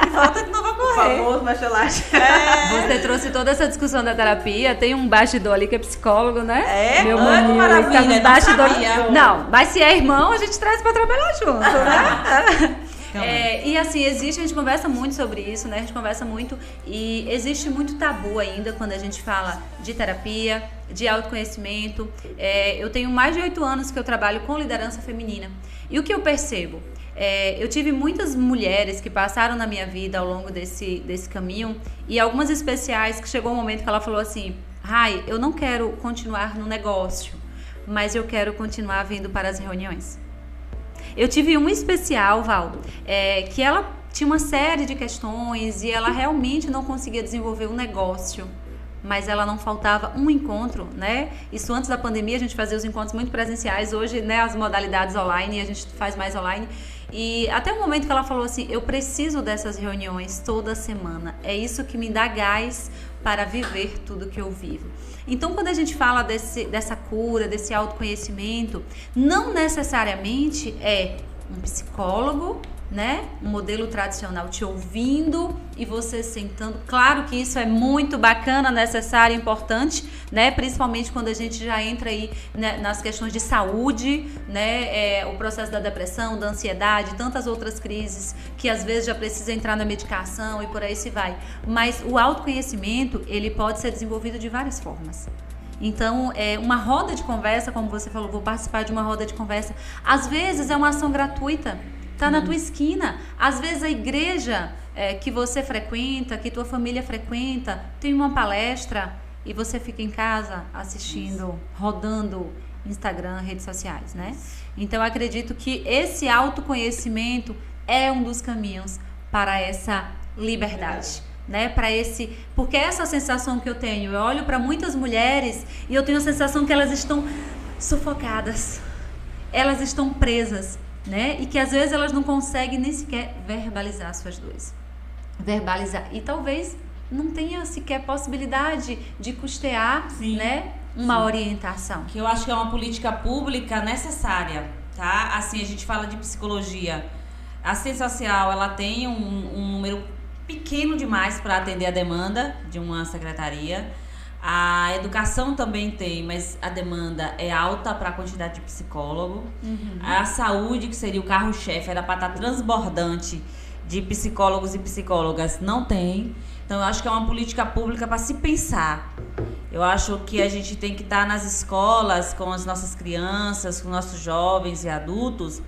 e volta de novo a correr. O famoso mertiolate. Você trouxe toda essa discussão da terapia, tem um bastidor ali que é psicólogo, né? É? Meu Ai, que maravilha, tá no não bastidor. sabia. Não, mas se é irmão, a gente traz pra trabalhar junto, né? E assim, a gente conversa muito sobre isso, né? A gente conversa muito e existe muito tabu ainda quando a gente fala de terapia, de autoconhecimento. Eu tenho mais de 8 anos que eu trabalho com liderança feminina. E o que eu percebo? Eu tive muitas mulheres que passaram na minha vida ao longo desse caminho e algumas especiais que chegou um momento que ela falou assim: Rai, eu não quero continuar no negócio, mas eu quero continuar vindo para as reuniões. Eu tive uma especial, Val, que ela tinha uma série de questões e ela realmente não conseguia desenvolver um negócio, mas ela não faltava um encontro, né? Isso antes da pandemia, a gente fazia os encontros muito presenciais, hoje, né, as modalidades online, a gente faz mais online. E até o momento que ela falou assim: eu preciso dessas reuniões toda semana, é isso que me dá gás para viver tudo que eu vivo. Então, quando a gente fala dessa cura, desse autoconhecimento, não necessariamente é um psicólogo, né? Um modelo tradicional te ouvindo e você sentando. Claro que isso é muito bacana, necessário, importante, né? Principalmente quando a gente já entra aí, né, nas questões de saúde, né? O processo da depressão, da ansiedade, tantas outras crises que às vezes já precisa entrar na medicação e por aí se vai. Mas o autoconhecimento, ele pode ser desenvolvido de várias formas. Então, uma roda de conversa, como você falou, vou participar de uma roda de conversa. Às vezes é uma ação gratuita. Tá na tua esquina. Às vezes a igreja que você frequenta, que tua família frequenta, tem uma palestra e você fica em casa assistindo, rodando Instagram, redes sociais, né? Então eu acredito que esse autoconhecimento é um dos caminhos para essa liberdade, né? Porque essa sensação que eu tenho, eu olho para muitas mulheres e eu tenho a sensação que elas estão sufocadas, elas estão presas, né? E que às vezes elas não conseguem nem sequer verbalizar suas dores. Verbalizar. E talvez não tenha sequer possibilidade de custear, né, uma orientação. Que eu acho que é uma política pública necessária, tá? Assim, a gente fala de psicologia. A assistência social, ela tem um número pequeno demais para atender a demanda de uma secretaria. A educação também tem, mas a demanda é alta para a quantidade de psicólogo. A saúde, que seria o carro-chefe, era para estar transbordante de psicólogos e psicólogas, não tem. Então, eu acho que é uma política pública para se pensar. Eu acho que a gente tem que estar nas escolas com as nossas crianças, com nossos jovens e adultos,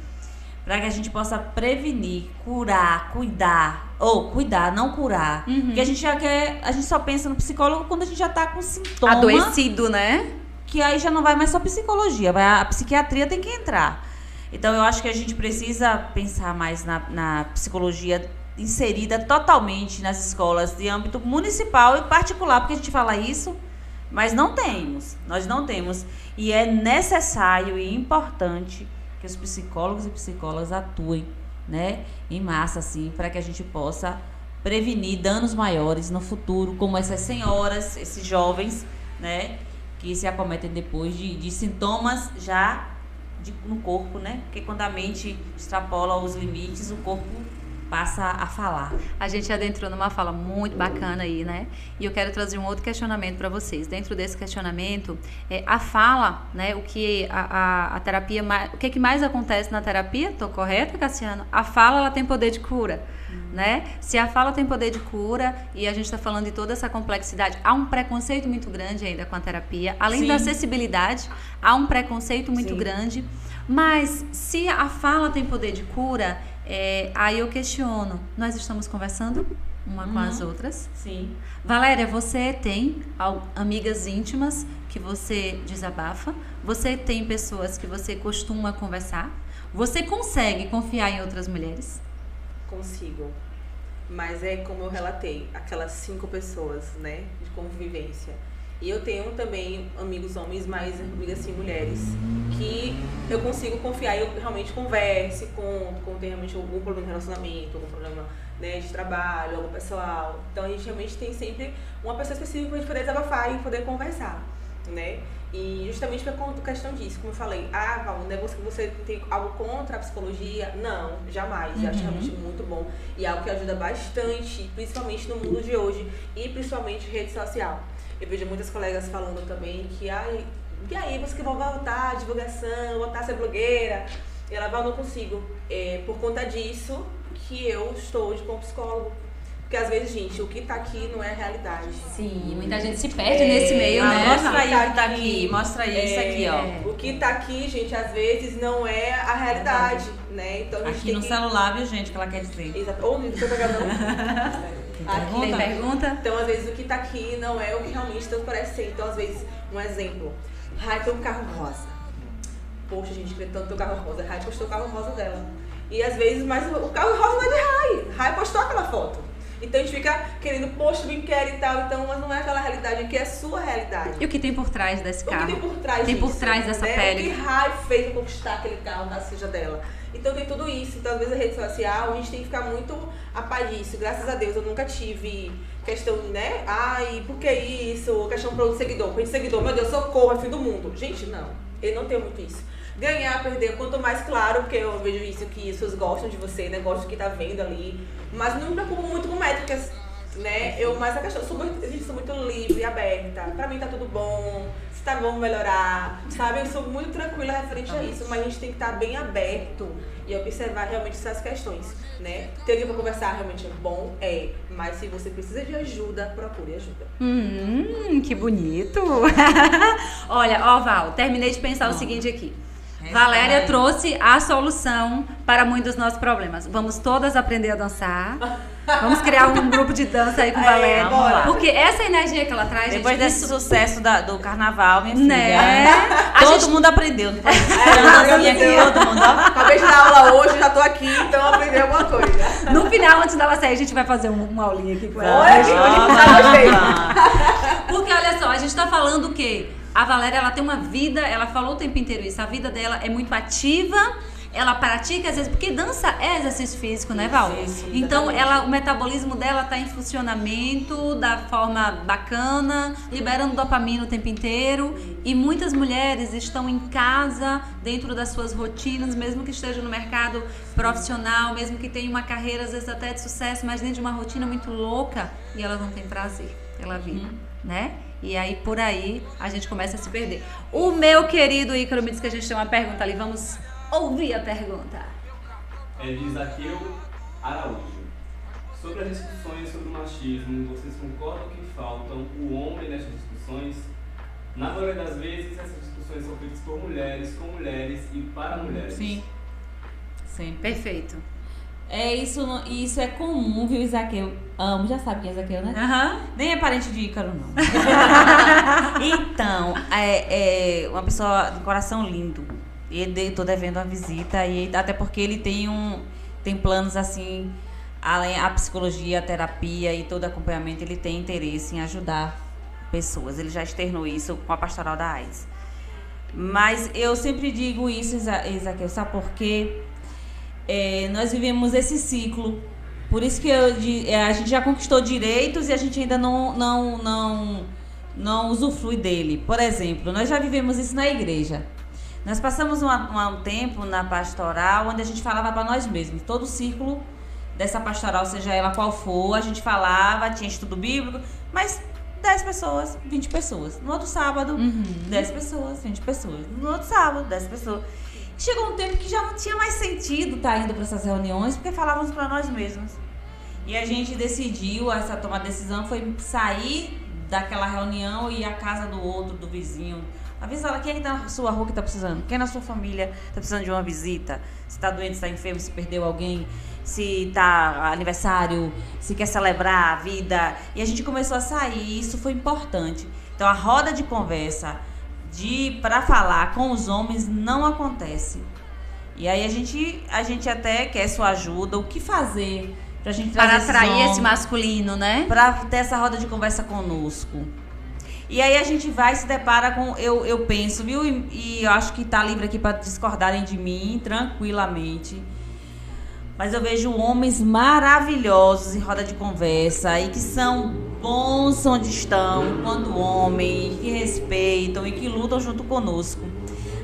para que a gente possa prevenir, curar, cuidar. Ou cuidar, não curar. Porque a gente só pensa no psicólogo quando a gente já tá com sintoma. Adoecido, né? Que aí já não vai mais só psicologia, a psiquiatria tem que entrar. Então eu acho que a gente precisa pensar mais na psicologia inserida totalmente nas escolas de âmbito municipal e particular, porque a gente fala isso, mas nós não temos. E é necessário e importante que os psicólogos e psicólogas atuem, né, em massa, assim, para que a gente possa prevenir danos maiores no futuro, como essas senhoras, esses jovens, né, que se acometem depois de sintomas já no corpo, né, porque quando a mente extrapola os limites, o corpo passa a falar. A gente adentrou numa fala muito bacana aí, né? E eu quero trazer um outro questionamento para vocês. Dentro desse questionamento, a fala, né? O que a terapia, o que mais acontece na terapia? Tô correta, Cassiano? A fala, ela tem poder de cura, né? Se a fala tem poder de cura e a gente está falando de toda essa complexidade, há um preconceito muito grande ainda com a terapia. Além da acessibilidade, há um preconceito muito grande. Mas se a fala tem poder de cura, aí eu questiono, nós estamos conversando uma com as outras? Sim. Valéria, você tem amigas íntimas que você desabafa? Você tem pessoas que você costuma conversar? Você consegue confiar em outras mulheres? Consigo. Mas é como eu relatei, aquelas 5 pessoas, né, de convivência. E eu tenho também amigos homens, mas amigas assim, mulheres, que eu consigo confiar e eu realmente converse com tem realmente algum problema de relacionamento, algum problema, né, de trabalho, algo pessoal. Então a gente realmente tem sempre uma pessoa específica pra gente poder desabafar e poder conversar, né? E justamente por questão disso, como eu falei, Val, né, você tem algo contra a psicologia? Não, jamais. Eu acho realmente muito bom. E é algo que ajuda bastante, principalmente no mundo de hoje e principalmente rede social. Eu vejo muitas colegas falando também que, e aí, você que vai voltar à divulgação, voltar a ser blogueira? E ela, Val, não consigo. Por conta disso que eu estou hoje como psicólogo. Porque às vezes, gente, o que tá aqui não é a realidade. Sim, muita gente se perde nesse meio, né? Mostra aí o que tá aqui, mostra aí isso aqui, ó. O que tá aqui, gente, às vezes não é a realidade, né? Então a gente aqui tem no celular, viu, gente, que ela quer dizer. Exato. Ou no seu programa não. Tem pergunta? Então, às vezes, o que tá aqui não é o que realmente parece ser. Então, às vezes, um exemplo. Rai tem um carro rosa. Poxa, gente, queria tanto ter um carro rosa. Rai postou o carro rosa dela. E às vezes, mas o carro rosa não é de Rai. Rai postou aquela foto. Então a gente fica querendo, poxa, me quer e tal, então, mas não é aquela realidade, aqui é a sua realidade. E o que tem por trás desse carro? O que tem por trás tem disso, por trás dessa né? pele. O que Rai fez pra conquistar aquele carro, caso seja dela. Então tem tudo isso. Então, às vezes, a rede social, a gente tem que ficar muito a par disso. Graças a Deus, eu nunca tive questão, né? Por que isso? Questão pro seguidor. Por seguidor, meu Deus, socorro, é fim do mundo. Gente, não. Eu não tenho muito isso. Ganhar, perder, quanto mais claro, porque eu vejo isso que as pessoas gostam de você, né? Gostam do que tá vendo ali. Mas não me preocupo muito com métricas, né? Mas a questão, eu sou muito livre e aberta. Pra mim tá tudo bom, se tá bom melhorar, sabe? Eu sou muito tranquila referente a isso, mas a gente tem que estar bem aberto e observar realmente essas questões, né? Ter alguém pra conversar realmente é bom, mas se você precisa de ajuda, procure ajuda. Que bonito! Olha, Val, terminei de pensar o seguinte aqui. Valéria trouxe a solução para muitos dos nossos problemas. Vamos todas aprender a dançar. Vamos criar um grupo de dança aí com Valéria. Vamos lá. Porque essa energia que ela traz, depois gente, desse sucesso do carnaval, minha filha. Né? Todo mundo aprendeu. Todo mundo. Acabei de dar aula hoje, já tô aqui, então aprendi alguma coisa. No final, antes dela sair, a gente vai fazer uma aulinha aqui com ela. Porque olha só, a gente tá falando o quê? A Valéria, ela tem uma vida, ela falou o tempo inteiro isso, a vida dela é muito ativa, ela pratica às vezes, porque dança é exercício físico, né, Val? Isso, então, o metabolismo dela tá em funcionamento da forma bacana, liberando dopamina o tempo inteiro, e muitas mulheres estão em casa, dentro das suas rotinas, mesmo que estejam no mercado profissional, mesmo que tenham uma carreira, às vezes até de sucesso, mas dentro de uma rotina muito louca, e elas não têm prazer pela vida, né? E aí, por aí, a gente começa a se perder. O meu querido Ícaro me disse que a gente tem uma pergunta ali. Vamos ouvir a pergunta. É de Isaqueu Araújo. Sobre as discussões sobre o machismo, vocês concordam que faltam o homem nessas discussões? Na maioria das vezes, essas discussões são feitas por mulheres, com mulheres e para mulheres. Sim. Sim. Perfeito. Isso é comum, viu, Isaqueu? Já sabe quem é Isaqueu, né? Nem é parente de Ícaro, não. Então, uma pessoa de coração lindo. Tô devendo uma visita, e até porque ele tem planos assim, além a psicologia, a terapia e todo acompanhamento, ele tem interesse em ajudar pessoas. Ele já externou isso com a pastoral da AIDS. Mas eu sempre digo isso, Isaqueu, sabe por quê? Nós vivemos esse ciclo, por isso que a gente já conquistou direitos e a gente ainda não usufrui dele. Por exemplo, nós já vivemos isso na igreja. Nós passamos um tempo na pastoral onde a gente falava para nós mesmos. Todo o ciclo dessa pastoral, seja ela qual for, a gente falava, tinha estudo bíblico, mas 10 pessoas, 20 pessoas. No outro sábado, 10 pessoas, 20 pessoas. No outro sábado, 10 pessoas. Chegou um tempo que já não tinha mais sentido estar indo para essas reuniões, porque falávamos para nós mesmos. E a gente decidiu, essa tomar decisão foi sair daquela reunião e ir à casa do outro, do vizinho. Avisa ela, quem é que tá na sua rua que está precisando? Quem é na sua família está precisando de uma visita? Se está doente, se está enfermo, se perdeu alguém, se está aniversário, se quer celebrar a vida. E a gente começou a sair, e isso foi importante. Então a roda de conversa para falar com os homens não acontece. E aí a gente até quer sua ajuda, o que fazer pra gente para atrair esse masculino, né? Para ter essa roda de conversa conosco. E aí a gente vai e se depara com, eu penso, viu? E eu acho que tá livre aqui para discordarem de mim, tranquilamente. Mas eu vejo homens maravilhosos em roda de conversa e que são bons onde estão, enquanto homens, que respeitam e que lutam junto conosco.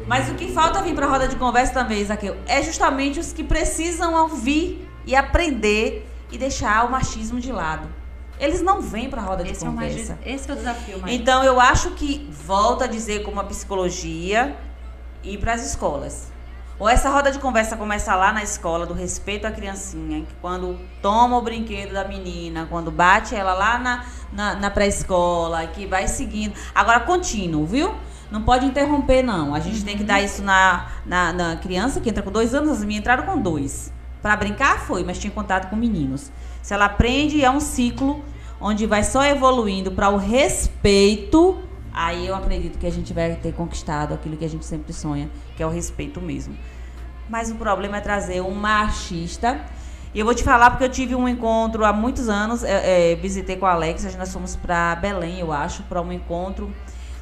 Mas o que falta vir para a roda de conversa também, Zaqueu, é justamente os que precisam ouvir e aprender e deixar o machismo de lado. Eles não vêm para a roda de conversa. Esse é o desafio, Maria. Então, eu acho que, volto a dizer, como a psicologia, ir para as escolas. Ou essa roda de conversa começa lá na escola, do respeito à criancinha, que quando toma o brinquedo da menina, quando bate ela lá na pré-escola, que vai seguindo. Agora, contínuo, viu? Não pode interromper, não. A gente tem que dar isso na criança que entra com 2 anos. As minhas entraram com 2. Para brincar foi, mas tinha contato com meninos. Se ela aprende, é um ciclo onde vai só evoluindo para o respeito. Aí eu acredito que a gente vai ter conquistado aquilo que a gente sempre sonha, que é o respeito mesmo. Mas o problema é trazer um machista. E eu vou te falar porque eu tive um encontro há muitos anos, visitei com a Alex, nós fomos para Belém, eu acho, para um encontro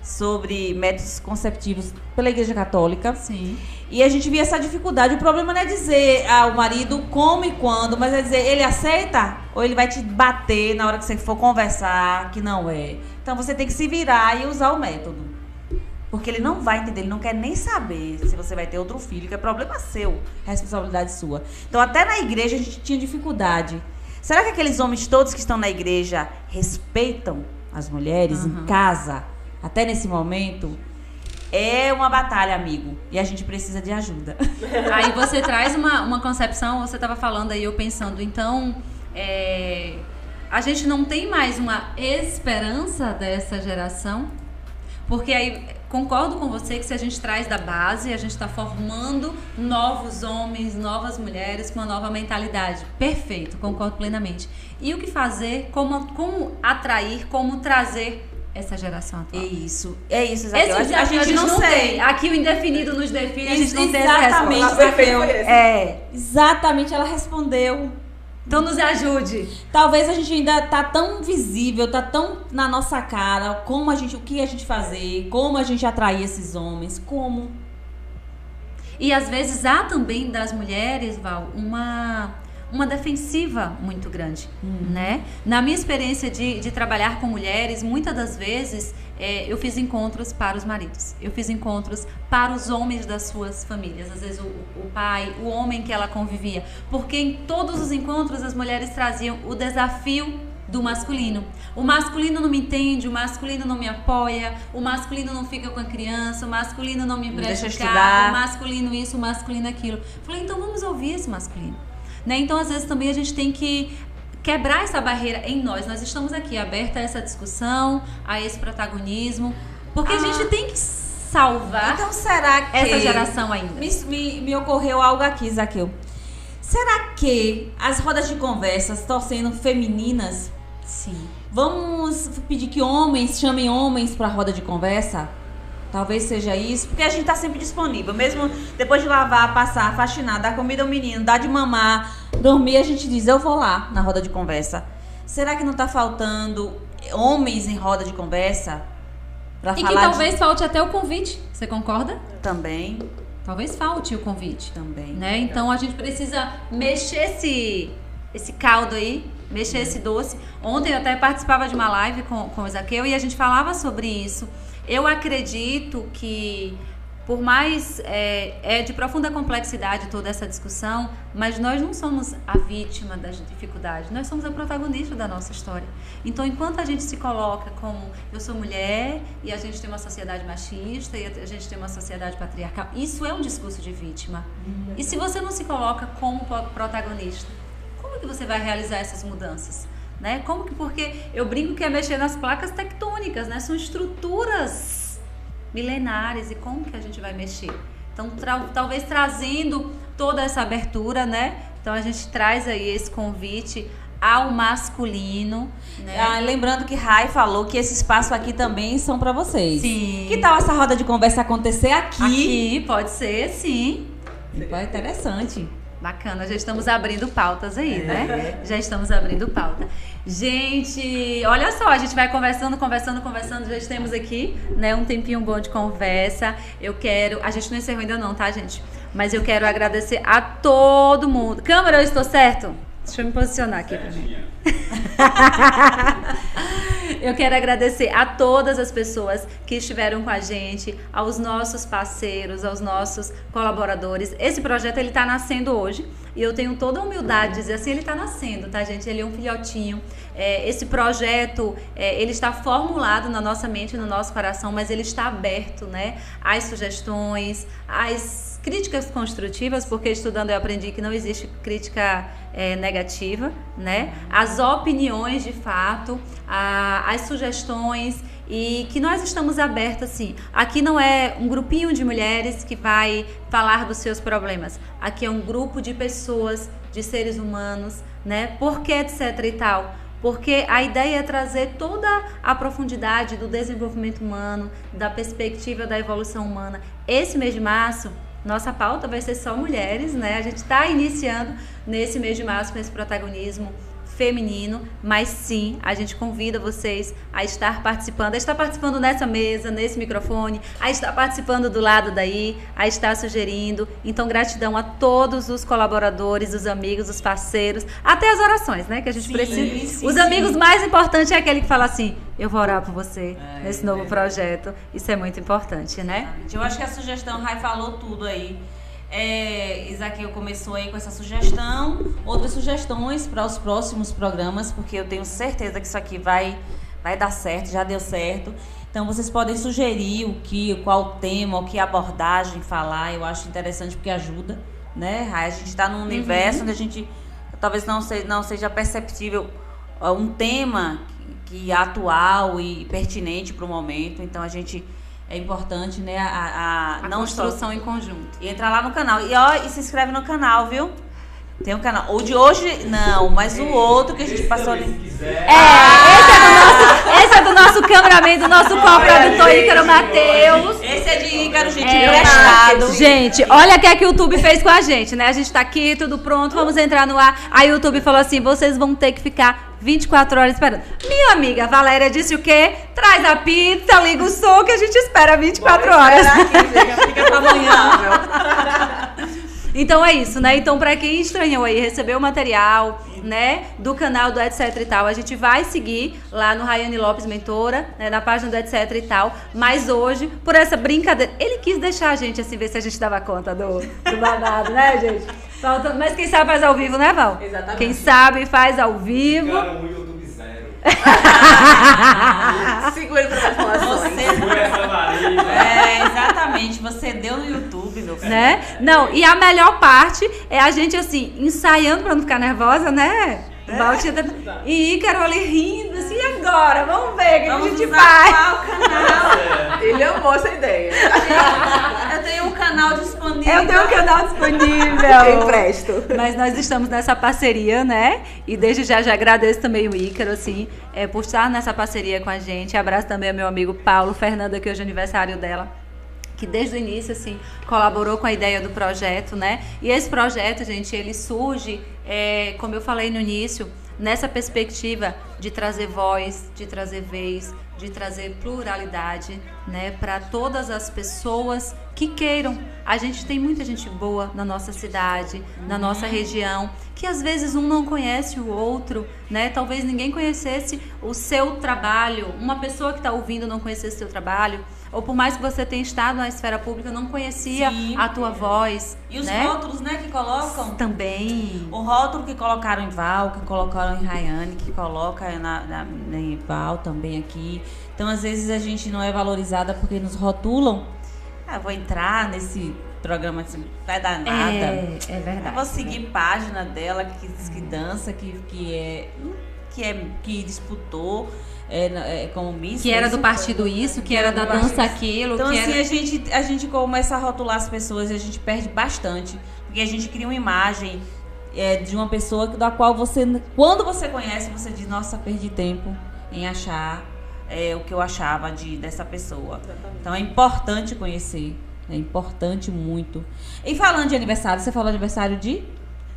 sobre métodos conceptivos pela Igreja Católica. Sim. E a gente via essa dificuldade. O problema não é dizer ao marido como e quando, mas é dizer, ele aceita ou ele vai te bater na hora que você for conversar, que não é. Então você tem que se virar e usar o método. Porque ele não vai entender, ele não quer nem saber se você vai ter outro filho, que é problema seu, responsabilidade sua. Então até na igreja a gente tinha dificuldade. Será que aqueles homens todos que estão na igreja respeitam as mulheres em casa? Até nesse momento, é uma batalha, amigo. E a gente precisa de ajuda. Aí você traz uma concepção, você estava falando aí, eu pensando, então, a gente não tem mais uma esperança dessa geração? Porque aí, concordo com você que se a gente traz da base, a gente está formando novos homens, novas mulheres com uma nova mentalidade. Perfeito, concordo plenamente. E o que fazer, como atrair, como trazer essa geração atual? É isso, Zaqueu. A gente não tem. Aqui o indefinido nos define, a gente não tem essa resposta. Zaqueu. Exatamente, ela respondeu. Então nos ajude. Talvez a gente ainda tá tão visível, tá tão na nossa cara, o que a gente fazer, como a gente atrair esses homens, como. E às vezes há também das mulheres, Val, uma defensiva muito grande, né? Na minha experiência de trabalhar com mulheres, muitas das vezes eu fiz encontros para os maridos, eu fiz encontros para os homens das suas famílias, às vezes o pai, o homem que ela convivia, porque em todos os encontros as mulheres traziam o desafio do masculino. O masculino não me entende, o masculino não me apoia, o masculino não fica com a criança, o masculino não me empresta o carro, o masculino isso, o masculino aquilo. Falei, então vamos ouvir esse masculino. Né? Então, às vezes, também a gente tem que quebrar essa barreira em nós. Nós estamos aqui aberta a essa discussão, a esse protagonismo, porque a gente tem que salvar então, será que essa geração ainda. Me ocorreu algo aqui, Zaqueu. Será que as rodas de conversa estão sendo femininas? Sim. Vamos pedir que homens chamem homens para a roda de conversa? Talvez seja isso, porque a gente tá sempre disponível. Mesmo depois de lavar, passar, faxinar, dar comida ao menino, dar de mamar, dormir, a gente diz, eu vou lá na roda de conversa. Será que não tá faltando homens em roda de conversa? Pra e falar que talvez falte até o convite, você concorda? Também. Talvez falte o convite. Também. Né? Então a gente precisa mexer esse caldo aí, mexer esse doce. Ontem eu até participava de uma live com o Zaqueu e a gente falava sobre isso. Eu acredito que, por mais de profunda complexidade toda essa discussão, mas nós não somos a vítima das dificuldades, nós somos a protagonista da nossa história. Então, enquanto a gente se coloca como eu sou mulher e a gente tem uma sociedade machista e a gente tem uma sociedade patriarcal, isso é um discurso de vítima. E se você não se coloca como protagonista, como que você vai realizar essas mudanças? Né? Porque eu brinco que é mexer nas placas tectônicas, né? São estruturas milenares, e como que a gente vai mexer? Então, talvez trazendo toda essa abertura, né? Então a gente traz aí esse convite ao masculino, né? Lembrando que Rai falou que esse espaço aqui também são para vocês. Sim. Que tal essa roda de conversa acontecer aqui? Aqui, pode ser, sim. É interessante. Bacana, já estamos abrindo pautas aí, né? Já estamos abrindo pauta. Gente, olha só, a gente vai conversando, já temos aqui, né, um tempinho bom de conversa. A gente não encerrou ainda não, tá, gente? Mas eu quero agradecer a todo mundo. Câmera, eu estou certo? Deixa eu me posicionar aqui. Eu quero agradecer a todas as pessoas que estiveram com a gente, aos nossos parceiros, aos nossos colaboradores. Esse projeto, ele tá nascendo hoje e eu tenho toda a humildade de dizer assim, ele tá nascendo, tá, gente? Ele é um filhotinho. Esse projeto, ele está formulado na nossa mente, no nosso coração, mas ele está aberto, né, às sugestões, às críticas construtivas, porque estudando eu aprendi que não existe crítica negativa, né? As opiniões de fato, as sugestões, e que nós estamos abertos assim. Aqui não é um grupinho de mulheres que vai falar dos seus problemas. Aqui é um grupo de pessoas, de seres humanos, né? Por que etc e tal? Porque a ideia é trazer toda a profundidade do desenvolvimento humano, da perspectiva da evolução humana. Esse mês de março, nossa pauta vai ser só mulheres, né? A gente está iniciando nesse mês de março com esse protagonismo feminino, mas sim, a gente convida vocês a estar participando nessa mesa, nesse microfone, a estar participando do lado daí, a estar sugerindo. Então, gratidão a todos os colaboradores, os amigos, os parceiros, até as orações, né, que a gente precisa. Os amigos mais importantes é aquele que fala assim, eu vou orar por você nesse novo projeto. Isso é muito importante, né? Eu acho que a sugestão, Rai falou tudo aí. Isaqueu começou aí com essa sugestão, outras sugestões para os próximos programas, porque eu tenho certeza que isso aqui vai dar certo, já deu certo. Então vocês podem sugerir qual tema, que abordagem falar. Eu acho interessante porque ajuda, né? A gente está num universo onde a gente talvez não seja perceptível um tema que é atual e pertinente para o momento. Então é importante, né, a não construção em conjunto. E entrar lá no canal. E se inscreve no canal, viu? Tem um canal. O de hoje, não, mas o outro que a gente passou ali. Esse é do nosso cameraman, do nosso co-produtor Ícaro Matheus. Esse é de Ícaro, gente, emprestado. Gente, olha o que a YouTube fez com a gente, né? A gente tá aqui, tudo pronto, vamos entrar no ar. A YouTube falou assim, vocês vão ter que ficar 24 horas esperando. Minha amiga Valéria disse o quê? Traz a pizza, liga o som que a gente espera 24 horas. Aqui, fica pra amanhã, Então é isso, né? Então pra quem estranhou aí, recebeu o material, né, do canal do Etc e tal, a gente vai seguir lá no Rayane Lopes Mentora, né, na página do Etc e tal, mas hoje, por essa brincadeira, ele quis deixar a gente assim, ver se a gente dava conta do babado, né, gente? Mas quem sabe faz ao vivo, né, Val? Exatamente. Quem sabe faz ao vivo. Cara, um YouTube zero. Segure para as informações. Segura essa varinha. Exatamente. Você deu no YouTube, meu filho. Né? Não, e a melhor parte é a gente, assim, ensaiando pra não ficar nervosa, né? E Ícaro ali rindo, assim, e agora? Vamos ver o que a gente faz. O canal. Ele amou essa ideia. Eu tenho um canal disponível. Eu tenho um canal disponível. Eu empresto. Mas nós estamos nessa parceria, né? E desde já agradeço também o Ícaro, assim, por estar nessa parceria com a gente. Abraço também ao meu amigo Paulo Fernanda, que hoje é aniversário dela, que desde o início, assim, colaborou com a ideia do projeto, né? E esse projeto, gente, ele surge, como eu falei no início, nessa perspectiva de trazer voz, de trazer vez, de trazer pluralidade, né, para todas as pessoas que queiram. A gente tem muita gente boa na nossa cidade, na nossa região, que às vezes um não conhece o outro, né? Talvez ninguém conhecesse o seu trabalho, uma pessoa que está ouvindo não conhecesse o seu trabalho, ou por mais que você tenha estado na esfera pública, não conhecia a tua voz. E os né? rótulos, né, que colocam? Também. O rótulo que colocaram em Val, que colocaram em Rayane, que coloca em Val também aqui. Então, às vezes, a gente não é valorizada porque nos rotulam. Vou entrar nesse programa, assim, não vai dar nada. É verdade. Eu vou seguir página dela, que diz que dança, que disputou. Como Miss, que era do partido isso, que era da dança aquilo. Então, que assim, a gente começa a rotular as pessoas e a gente perde bastante. Porque a gente cria uma imagem de uma pessoa da qual você, quando você conhece, você diz, nossa, perdi tempo em achar o que eu achava dessa pessoa. Exatamente. Então é importante conhecer. É importante muito. E falando de aniversário, você falou aniversário de?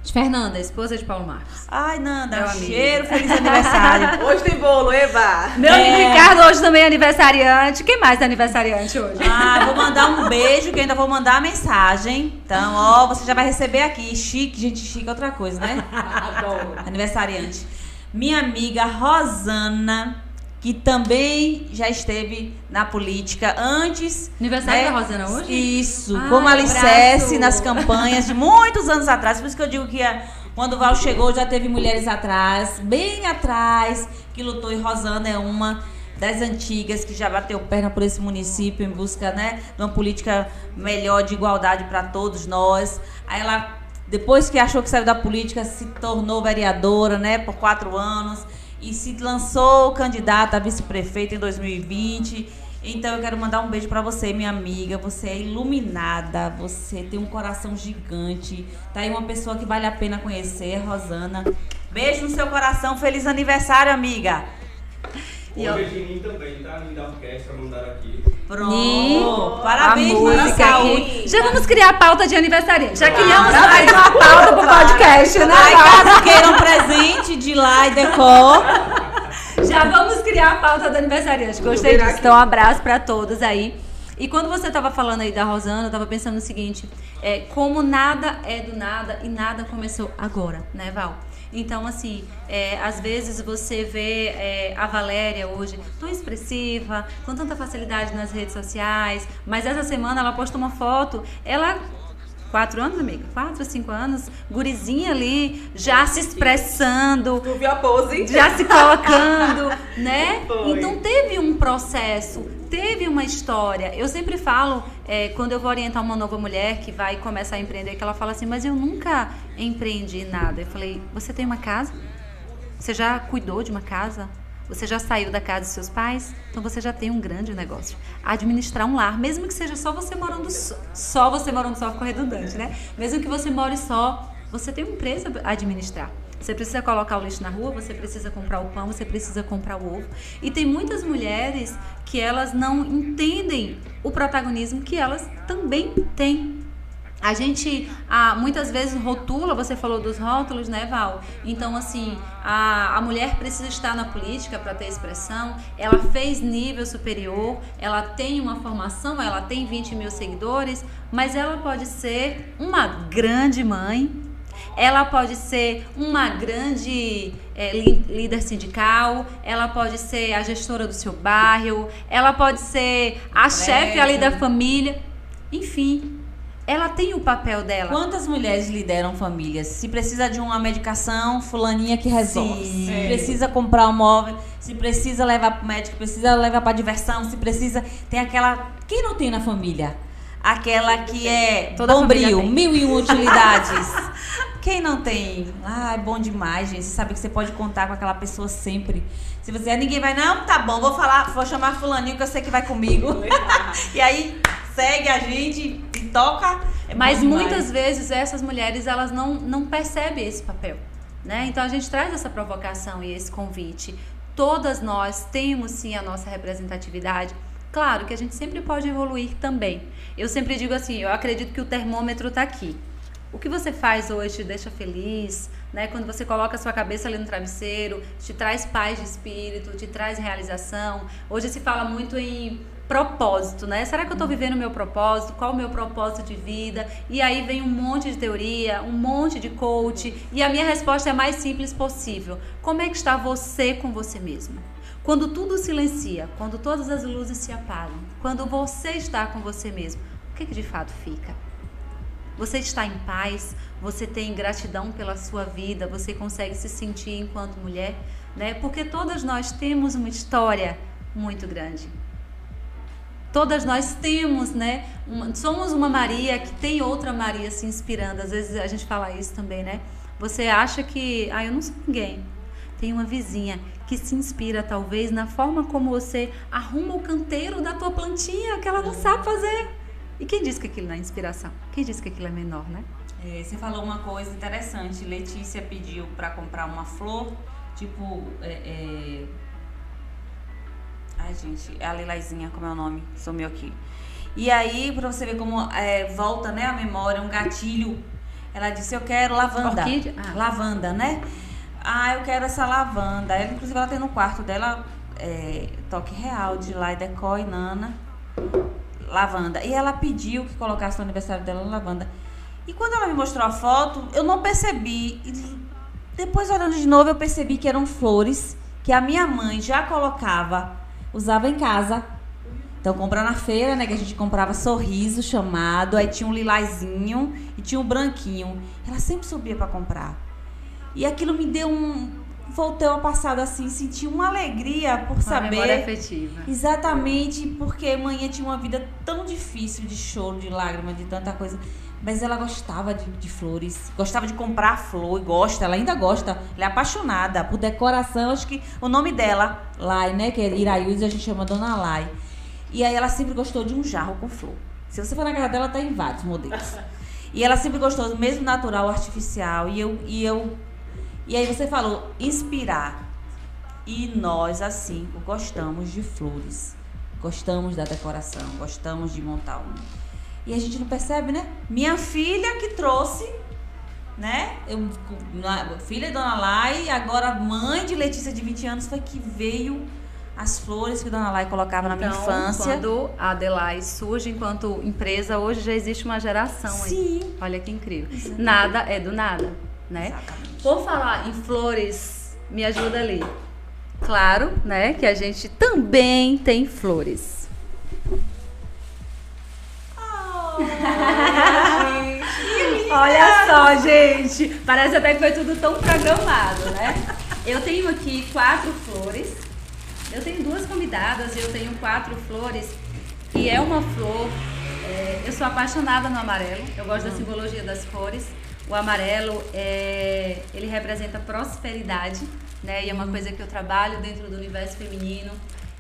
De Fernanda, esposa de Paulo Marcos. Ai, Nanda, Meu amigo. cheiro, feliz aniversário. Hoje tem bolo, Eva! Meu amigo Ricardo hoje também é aniversariante. Quem mais é aniversariante hoje? Vou mandar um beijo, que ainda vou mandar a mensagem. Então, ó, você já vai receber aqui. Chique, gente, chique é outra coisa, né? Adoro. Aniversariante. Minha amiga Rosana, que também já esteve na política antes. Aniversário da Rosana hoje? Isso, Ai, como alicerce abraço. nas campanhas de muitos anos atrás. Por isso que eu digo que quando o Val chegou já teve mulheres atrás, bem atrás, que lutou. E Rosana é uma das antigas que já bateu perna por esse município em busca, né, de uma política melhor, de igualdade para todos nós. Aí ela, depois que achou que saiu da política, se tornou vereadora, né, por 4 anos. E se lançou candidata a vice-prefeita em 2020. Então eu quero mandar um beijo pra você, minha amiga. Você é iluminada, você tem um coração gigante. Tá aí uma pessoa que vale a pena conhecer, Rosana. Beijo no seu coração, feliz aniversário, amiga. Hoje é de mim também, tá? Mim da orquestra mandaram aqui. Pronto, parabéns, a música saúde. aqui. Já vamos criar a pauta de aniversariante. Já criamos mais uma pauta pro podcast, né? Ai, caso queiram presente de lá e decor. Já vamos criar a pauta do aniversariante. Gostei disso. Então, um abraço pra todos aí. E quando você tava falando aí da Rosana, eu tava pensando no seguinte, como nada é do nada e nada começou agora, né, Val? Então, assim, às vezes você vê a Valéria hoje tão expressiva, com tanta facilidade nas redes sociais, mas essa semana ela postou uma foto, ela... 4 anos, amiga? 4, 5 anos, gurizinha ali, já se expressando, Tu viu a pose? já se colocando, né? Foi. Então teve um processo, teve uma história. Eu sempre falo, quando eu vou orientar uma nova mulher que vai começar a empreender, que ela fala assim, mas eu nunca empreendi nada. Eu falei, você tem uma casa? Você já cuidou de uma casa? Você já saiu da casa dos seus pais? Então você já tem um grande negócio. Administrar um lar, mesmo que seja só você morando só ficou redundante, né? Mesmo que você more só, você tem uma empresa a administrar. Você precisa colocar o lixo na rua, você precisa comprar o pão, você precisa comprar o ovo. E tem muitas mulheres que elas não entendem o protagonismo que elas também têm. A gente muitas vezes rotula, você falou dos rótulos, né, Val? Então, assim, a mulher precisa estar na política para ter expressão, ela fez nível superior, ela tem uma formação, ela tem 20 mil seguidores, mas ela pode ser uma grande mãe, ela pode ser uma grande líder sindical, ela pode ser a gestora do seu bairro, ela pode ser a chefe ali da família, enfim... Ela tem o papel dela. Quantas mulheres lideram famílias? Se precisa de uma medicação, fulaninha que resolve. Sim. Se precisa comprar um móvel, se precisa levar para o médico, precisa levar para diversão, se precisa... Tem aquela... Quem não tem na família? Aquela que é Toda bombril, família 1001 utilidades. Quem não tem? É bom demais, gente. Você sabe que você pode contar com aquela pessoa sempre. Se você ninguém vai, não, tá bom, vou chamar fulaninho que eu sei que vai comigo. E aí... segue a gente e toca. Mas muitas vezes essas mulheres elas não percebem esse papel, né? Então a gente traz essa provocação e esse convite. Todas nós temos sim a nossa representatividade. Claro que a gente sempre pode evoluir também. Eu sempre digo assim, eu acredito que o termômetro está aqui. O que você faz hoje te deixa feliz, né? Quando você coloca a sua cabeça ali no travesseiro, te traz paz de espírito, te traz realização. Hoje se fala muito em propósito, né? Será que eu estou vivendo o meu propósito? Qual o meu propósito de vida? E aí vem um monte de teoria, um monte de coach, e a minha resposta é a mais simples possível. Como é que está você com você mesmo? Quando tudo silencia, quando todas as luzes se apagam, quando você está com você mesmo, o que de fato fica? Você está em paz? Você tem gratidão pela sua vida? Você consegue se sentir enquanto mulher? Né? Porque todas nós temos uma história muito grande. Todas nós temos, né? Somos uma Maria que tem outra Maria se inspirando. Às vezes a gente fala isso também, né? Você acha que, eu não sou ninguém. Tem uma vizinha que se inspira talvez na forma como você arruma o canteiro da tua plantinha que ela não sabe fazer. E quem disse que aquilo não é inspiração? Quem disse que aquilo é menor, né? Você falou uma coisa interessante. Letícia pediu para comprar uma flor, tipo... Ai, gente, é a Lilazinha, como é o nome? Sumiu aqui. E aí, pra você ver como volta, né, a memória, um gatilho. Ela disse, eu quero lavanda. Orquídea? Ah. Lavanda, né? Ah, eu quero essa lavanda. Ela, inclusive, ela tem no quarto dela toque real de Lai Decor e Nana. Lavanda. E ela pediu que colocasse no aniversário dela lavanda. E quando ela me mostrou a foto, eu não percebi. E depois, olhando de novo, eu percebi que eram flores que a minha mãe já colocava, usava em casa. Então, comprar na feira, né? Que a gente comprava sorriso chamado. Aí tinha um lilazinho e tinha um branquinho. Ela sempre subia para comprar. E aquilo me deu voltei ao passado assim, senti uma alegria por saber. Memória afetiva. Exatamente, porque manhã tinha uma vida tão difícil de choro, de lágrimas, de tanta coisa. Mas ela gostava de flores, gostava de comprar flor, ela ainda gosta. Ela é apaixonada por decoração, acho que o nome dela, Lai, né? Que é Iraúz, a gente chama Dona Lai. E aí ela sempre gostou de um jarro com flor. Se você for na casa dela, tá em vários modelos. E ela sempre gostou do mesmo natural, artificial. E aí você falou, inspirar. E nós, assim, gostamos de flores. Gostamos da decoração, gostamos de montar um. E a gente não percebe, né? Minha filha que trouxe, né? Filha de Dona Lai, agora mãe de Letícia de 20 anos, foi que veio as flores que Dona Lai colocava na minha infância. Quando a Adelai surge enquanto empresa, hoje já existe uma geração. Sim. Aí. Olha que incrível. Exatamente. Nada é do nada, né? Exatamente. Por falar em flores, me ajuda ali. Claro, né, que a gente também tem flores. Olha só, gente. Parece até que foi tudo tão programado, né? Eu tenho aqui 4 flores. Eu tenho 2 convidadas e eu tenho 4 flores. E é uma flor... eu sou apaixonada no amarelo. Eu gosto da simbologia das cores. O amarelo, ele representa prosperidade, né? E é uma coisa que eu trabalho dentro do universo feminino.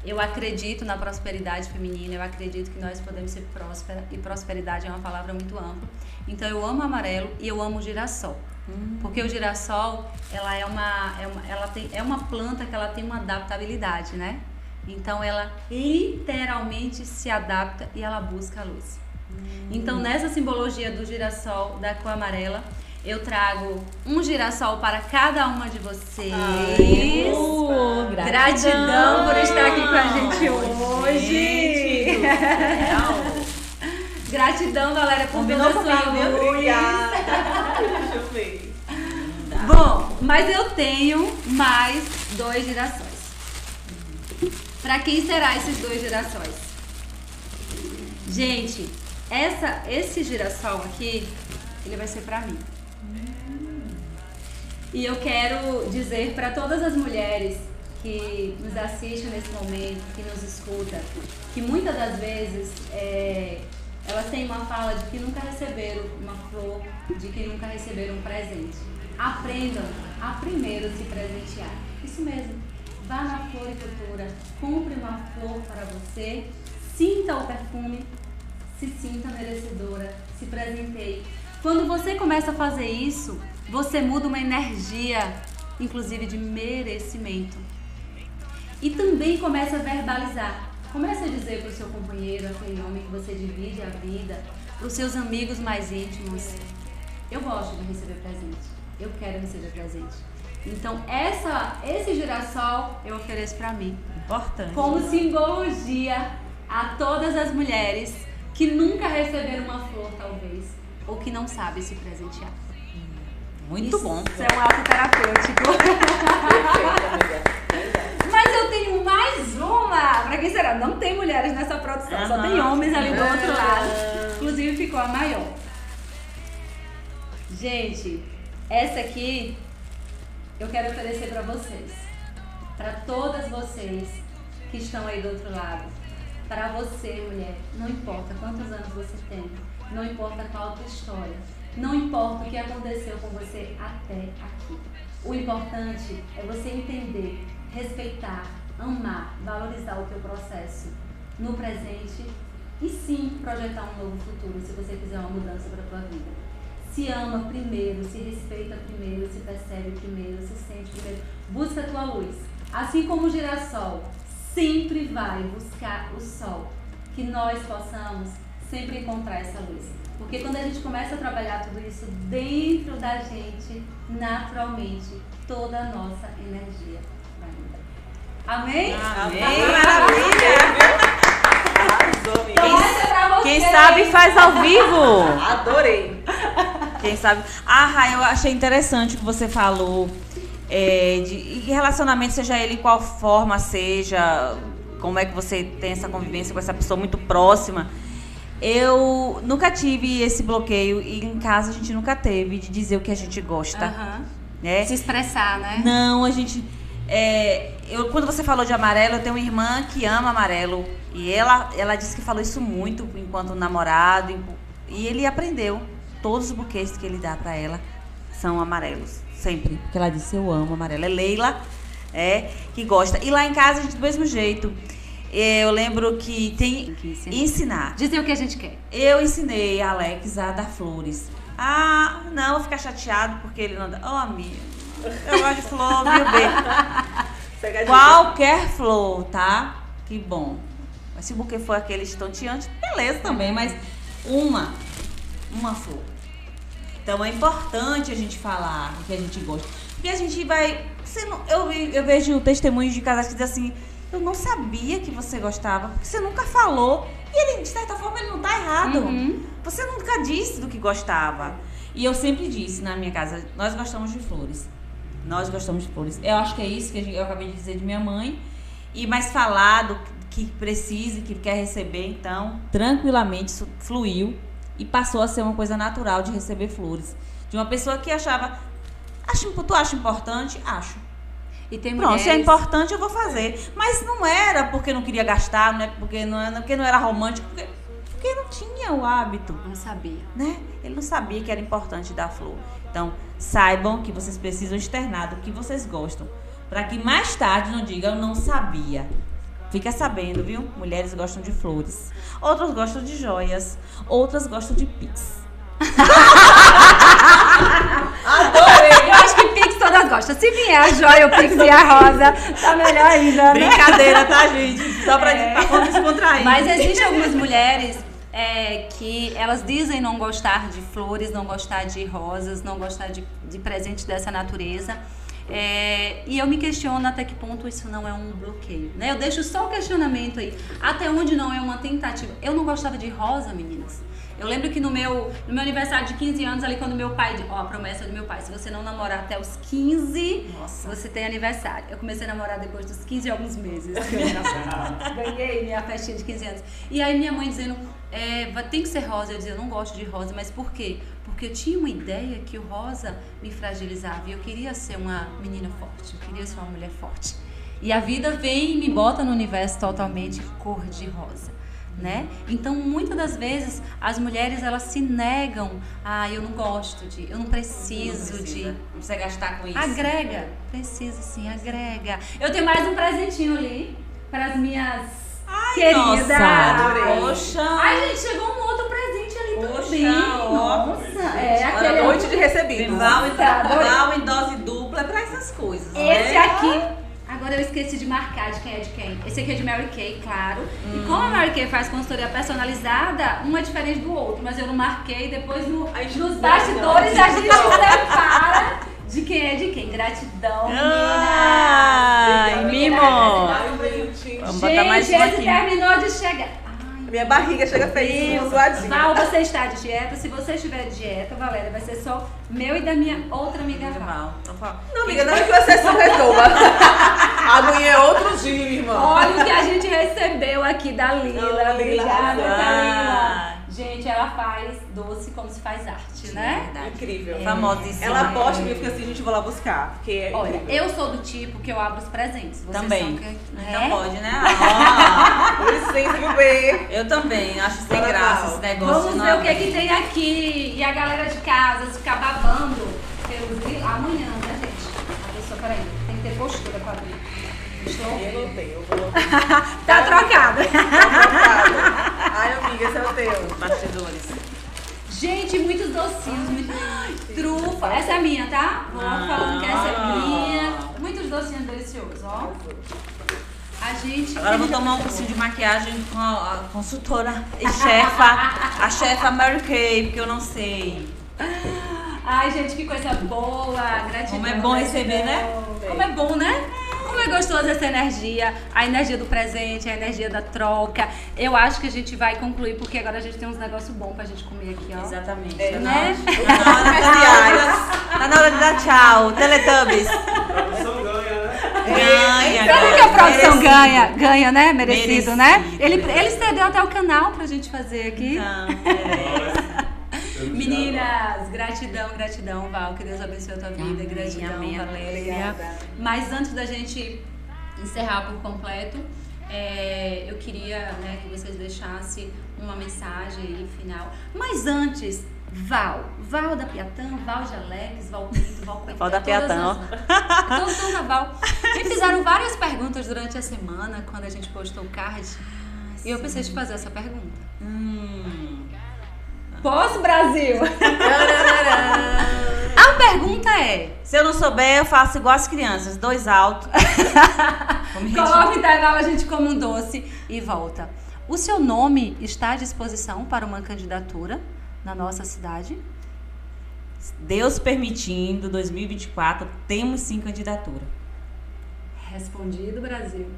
Eu acredito na prosperidade feminina, eu acredito que nós podemos ser próspera, e prosperidade é uma palavra muito ampla. Então eu amo amarelo e eu amo o girassol. Porque o girassol, ela é uma planta que ela tem uma adaptabilidade, né? Então ela literalmente se adapta e ela busca a luz. Então nessa simbologia do girassol, da cor amarela, eu trago um girassol para cada uma de vocês. Gratidão por estar aqui com a gente hoje. Gratidão, galera, por toda a sua luz. Obrigada. Deixa eu ver. Bom, mas eu tenho mais 2 girassóis. Para quem será esses 2 girassóis? Gente, esse girassol aqui, ele vai ser para mim. E eu quero dizer para todas as mulheres que nos assistem nesse momento, que nos escutam, que muitas das vezes elas têm uma fala de que nunca receberam uma flor, de que nunca receberam um presente. Aprendam a primeiro se presentear. Isso mesmo. Vá na floricultura, compre uma flor para você, sinta o perfume, se sinta merecedora, se presenteie. Quando você começa a fazer isso, você muda uma energia, inclusive de merecimento. E também começa a verbalizar. Começa a dizer para o seu companheiro, aquele homem que você divide a vida, para os seus amigos mais íntimos: eu gosto de receber presente, eu quero receber presente. Então esse girassol eu ofereço para mim. Importante. Como simbologia a todas as mulheres que nunca receberam uma flor, talvez, ou que não sabem se presentear. Muito bom. Isso é um ato terapêutico. Mas eu tenho mais uma. Pra quem será? Não tem mulheres nessa produção, só tem homens ali do outro lado. Inclusive ficou a maior. Gente, essa aqui eu quero oferecer pra vocês. Pra todas vocês que estão aí do outro lado. Pra você, mulher, não importa quantos anos você tem, não importa qual a tua história, não importa o que aconteceu com você até aqui. O importante é você entender, respeitar, amar, valorizar o teu processo no presente e sim projetar um novo futuro, se você quiser uma mudança para a tua vida. Se ama primeiro, se respeita primeiro, se percebe primeiro, se sente primeiro. Busca a tua luz. Assim como o girassol sempre vai buscar o sol. Que nós possamos sempre encontrar essa luz. Porque quando a gente começa a trabalhar tudo isso dentro da gente, naturalmente, toda a nossa energia vai mudar. Amém? Amém. Maravilha! Arrasou, amiga. Então, essa é pra vocês. Quem sabe faz ao vivo. Adorei. Quem sabe. Rai, eu achei interessante o que você falou. De relacionamento, seja ele qual forma seja, como é que você tem essa convivência com essa pessoa muito próxima. Eu nunca tive esse bloqueio e em casa a gente nunca teve de dizer o que a gente gosta. Né? Se expressar, né? Não, a gente... quando você falou de amarelo, eu tenho uma irmã que ama amarelo. E ela disse que falou isso muito enquanto namorado. E ele aprendeu. Todos os buquês que ele dá pra ela são amarelos. Sempre. Porque ela disse, eu amo amarelo. É Leila, que gosta. E lá em casa, a gente do mesmo jeito. Eu lembro que tem que ensinar. Dizer o que a gente quer. Eu ensinei a Alex a dar flores. Ah, não, vou ficar chateado porque ele não dá. Oh, amigo, eu gosto de flor, viu, bem? Qualquer flor, tá? Que bom. Mas se o buquê for aquele estonteante, beleza também, mas uma flor. Então é importante a gente falar o que a gente gosta. Porque a gente vai... Eu vejo testemunhos de casais que dizem assim, eu não sabia que você gostava, porque você nunca falou. E ele, de certa forma, ele não tá errado. Uhum. Você nunca disse do que gostava. E eu sempre disse na minha casa, nós gostamos de flores. Nós gostamos de flores. Eu acho que é isso que eu acabei de dizer de minha mãe. E mais falar do que precisa, que quer receber, então, tranquilamente, isso fluiu. E passou a ser uma coisa natural de receber flores. De uma pessoa que achava, tu acha importante? Acho. E tem Pronto, mulheres... se é importante, eu vou fazer. Mas não era porque não queria gastar, não é porque não era romântico, porque não tinha o hábito. Não sabia. Né? Ele não sabia que era importante dar flor. Então, saibam que vocês precisam externar do que vocês gostam. Para que mais tarde não digam, eu não sabia. Fica sabendo, viu? Mulheres gostam de flores. Outras gostam de joias. Outras gostam de Pix. Adorei! Eu acho que Pix todas gostam. Se vier a joia, o Pix e a rosa, tá melhor ainda, né? Brincadeira, tá, gente? Só pra descontrair. Mas existem algumas mulheres que elas dizem não gostar de flores, não gostar de rosas, não gostar de presente dessa natureza. E eu me questiono até que ponto isso não é um bloqueio, né? Eu deixo só o questionamento aí. Até onde não é uma tentativa. Eu não gostava de rosa, meninas. Eu lembro que no meu aniversário de 15 anos, ali quando meu pai... a promessa do meu pai, se você não namorar até os 15, você tem aniversário. Eu comecei a namorar depois dos 15 e alguns meses. Ganhei minha festinha de 15 anos. E aí minha mãe dizendo, tem que ser rosa. Eu dizia, eu não gosto de rosa, mas por quê? Porque eu tinha uma ideia que o rosa me fragilizava. E eu queria ser uma menina forte, eu queria ser uma mulher forte. E a vida vem e me bota no universo totalmente cor de rosa. Né? Então, muitas das vezes, as mulheres, elas se negam. Eu não gosto eu não preciso Não precisa gastar com isso. Agrega. Precisa sim, agrega. Eu tenho mais um presentinho ali para as minhas queridas. Nossa, poxa. Ai, gente, chegou um outro presente ali também. Nossa, aquele noite de recebidos. Val em dose dupla para essas coisas. Esse aqui... Agora eu esqueci de marcar de quem é de quem. Esse aqui é de Mary Kay, claro. E como a Mary Kay faz consultoria personalizada, um é diferente do outro. Mas eu não marquei, depois nos bastidores a gente separa de quem é de quem. Gratidão, menina. Mimo. Vamos botar mais um aqui. Esse terminou de chegar. Minha barriga chega feliz, suadinha. Val, você está de dieta? Se você estiver de dieta, Valéria, vai ser só meu e da minha outra amiga Val. Não, amiga, não é que você se resolva. Amanhã é outro dia, minha irmã. Olha o que a gente recebeu aqui da Lila. Obrigada, Lila. Gente, ela faz doce como se faz arte, né? Verdade. Incrível. Famosíssima. Ela posta e fica assim, gente, vou lá buscar. Porque olha, incrível. eu sou do tipo que eu abro os presentes. Vocês também. São Então pode, né? Com licença, meu bem. Eu também. Acho sem graça esse negócio. Vamos ver o que tem aqui. E a galera de casa, se ficar babando pelos grilos. Amanhã, né, gente? A pessoa, peraí, tem que ter postura pra abrir. Eu não tenho, eu vou... Tá trocado. Ai, amiga, esse é o teu. Bastidores. Gente, muitos docinhos. Trufa. Essa é a minha, tá? Vou falando que essa é minha. Muitos docinhos deliciosos, ó. A gente... Agora eu vou tomar um cursinho de maquiagem com a consultora e chefa, a chefa Mary Kay, porque eu não sei. Ai, gente, que coisa boa. Gratidão. Como é bom receber, né? Como é bom, né? Como é gostosa essa energia, a energia do presente, a energia da troca. Eu acho que a gente vai concluir, porque agora a gente tem uns negócios bons pra gente comer aqui, ó. Exatamente. Né? Tá na hora de dar tchau. Teletubbies. A produção ganha, né? Ganha. Sabe que a produção Merecido. ganha, né? Merecido, né? Merecido. Ele cedeu até o canal pra gente fazer aqui. Então, Meninas, gratidão, Val, que Deus abençoe a tua vida, Amém, gratidão, amém. Valéria. Mas antes da gente encerrar por completo, eu queria, né, que vocês deixassem uma mensagem aí final. Mas antes, Val da Piatã, Val de Alex, Val Pinto, Val Coitê, Val da Piatã, todas da Val. Me fizeram várias perguntas durante a semana, quando a gente postou o card, e eu pensei em fazer essa pergunta. Pós-Brasil! A pergunta é... se eu não souber, eu faço igual as crianças, 2 altos. Coloca o intervalo, a gente come um doce e volta. O seu nome está à disposição para uma candidatura na nossa cidade? Deus permitindo, 2024, temos sim candidatura. Respondido, Brasil.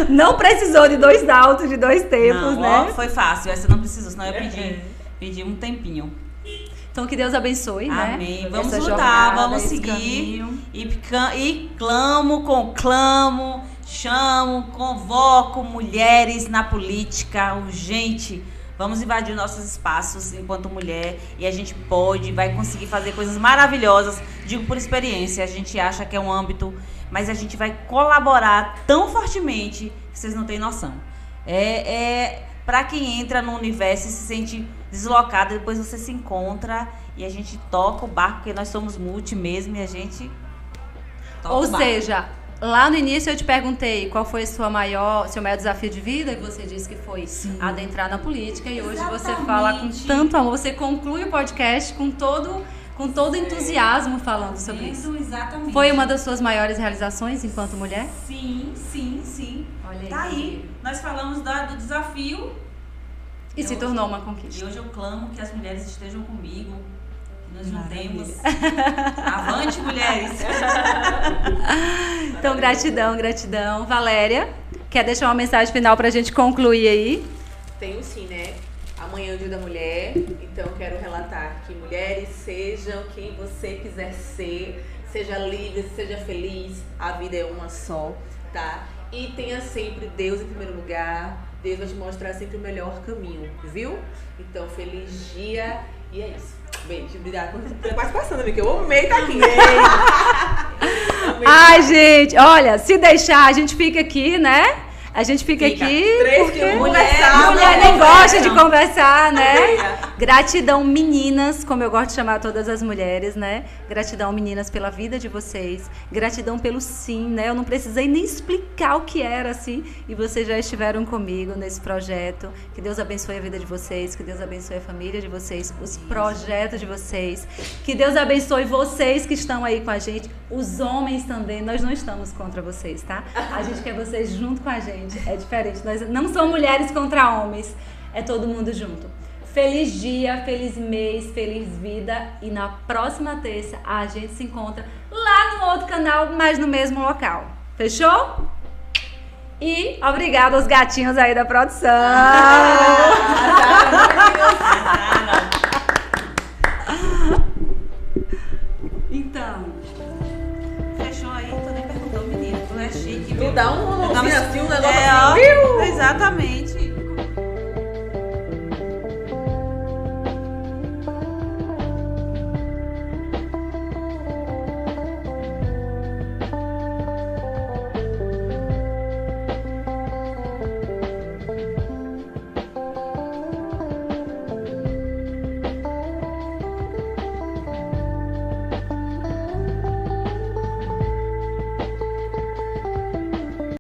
Não precisou de 2 altos, de 2 tempos, Não, né? ó, foi fácil, essa não precisou, senão eu pedi um tempinho. Então que Deus abençoe, né? Amém. Vamos Essa lutar, jornada, vamos esse seguir. caminho. E conclamo, chamo, convoco mulheres na política, urgente. Vamos invadir nossos espaços enquanto mulher e a gente vai conseguir fazer coisas maravilhosas. Digo por experiência, a gente acha que é um âmbito, mas a gente vai colaborar tão fortemente que vocês não têm noção. Para quem entra no universo e se sente deslocado, depois você se encontra e a gente toca o barco, porque nós somos multi mesmo e a gente toca Ou o barco. seja, lá no início eu te perguntei qual foi seu maior desafio de vida e você disse que foi adentrar na política e hoje você fala com tanto amor, você conclui o podcast com todo entusiasmo falando sobre isso. Exatamente. Foi uma das suas maiores realizações enquanto mulher? Sim. Olha Tá aí. Nós falamos do desafio E se tornou uma conquista. e hoje eu clamo que as mulheres estejam comigo, que nós juntemos. Avante, mulheres! Então, gratidão. Valéria, quer deixar uma mensagem final pra gente concluir aí? Tenho sim, né? Amanhã é o Dia da Mulher, então quero relatar que mulheres sejam quem você quiser ser, seja livre, seja feliz, a vida é uma só, tá? E tenha sempre Deus em primeiro lugar, Deus vai te mostrar sempre o melhor caminho, viu? Então, feliz dia e é isso. Beijo, obrigada por participação, amiga, eu amei estar aqui. Ai, gente, olha, se deixar, a gente fica aqui, né? A gente fica aqui porque mulher nem gosta de conversar, né? Gratidão, meninas, como eu gosto de chamar todas as mulheres, né? Gratidão, meninas, pela vida de vocês. Gratidão pelo sim, né? Eu não precisei nem explicar o que era, assim, e vocês já estiveram comigo nesse projeto. Que Deus abençoe a vida de vocês, que Deus abençoe a família de vocês, os projetos de vocês. Que Deus abençoe vocês que estão aí com a gente, os homens também. Nós não estamos contra vocês, tá? A gente quer vocês junto com a gente. É diferente. Nós não somos mulheres contra homens. É todo mundo junto. Feliz dia, feliz mês, feliz vida. E na próxima terça a gente se encontra lá no outro canal, mas no mesmo local. Fechou? E obrigada aos gatinhos aí da produção. Então, Fechou aí, tu nem perguntou, menina. Tu é chique, Tu viu? dá um negócio assim, um negócio ó, assim, viu? Exatamente.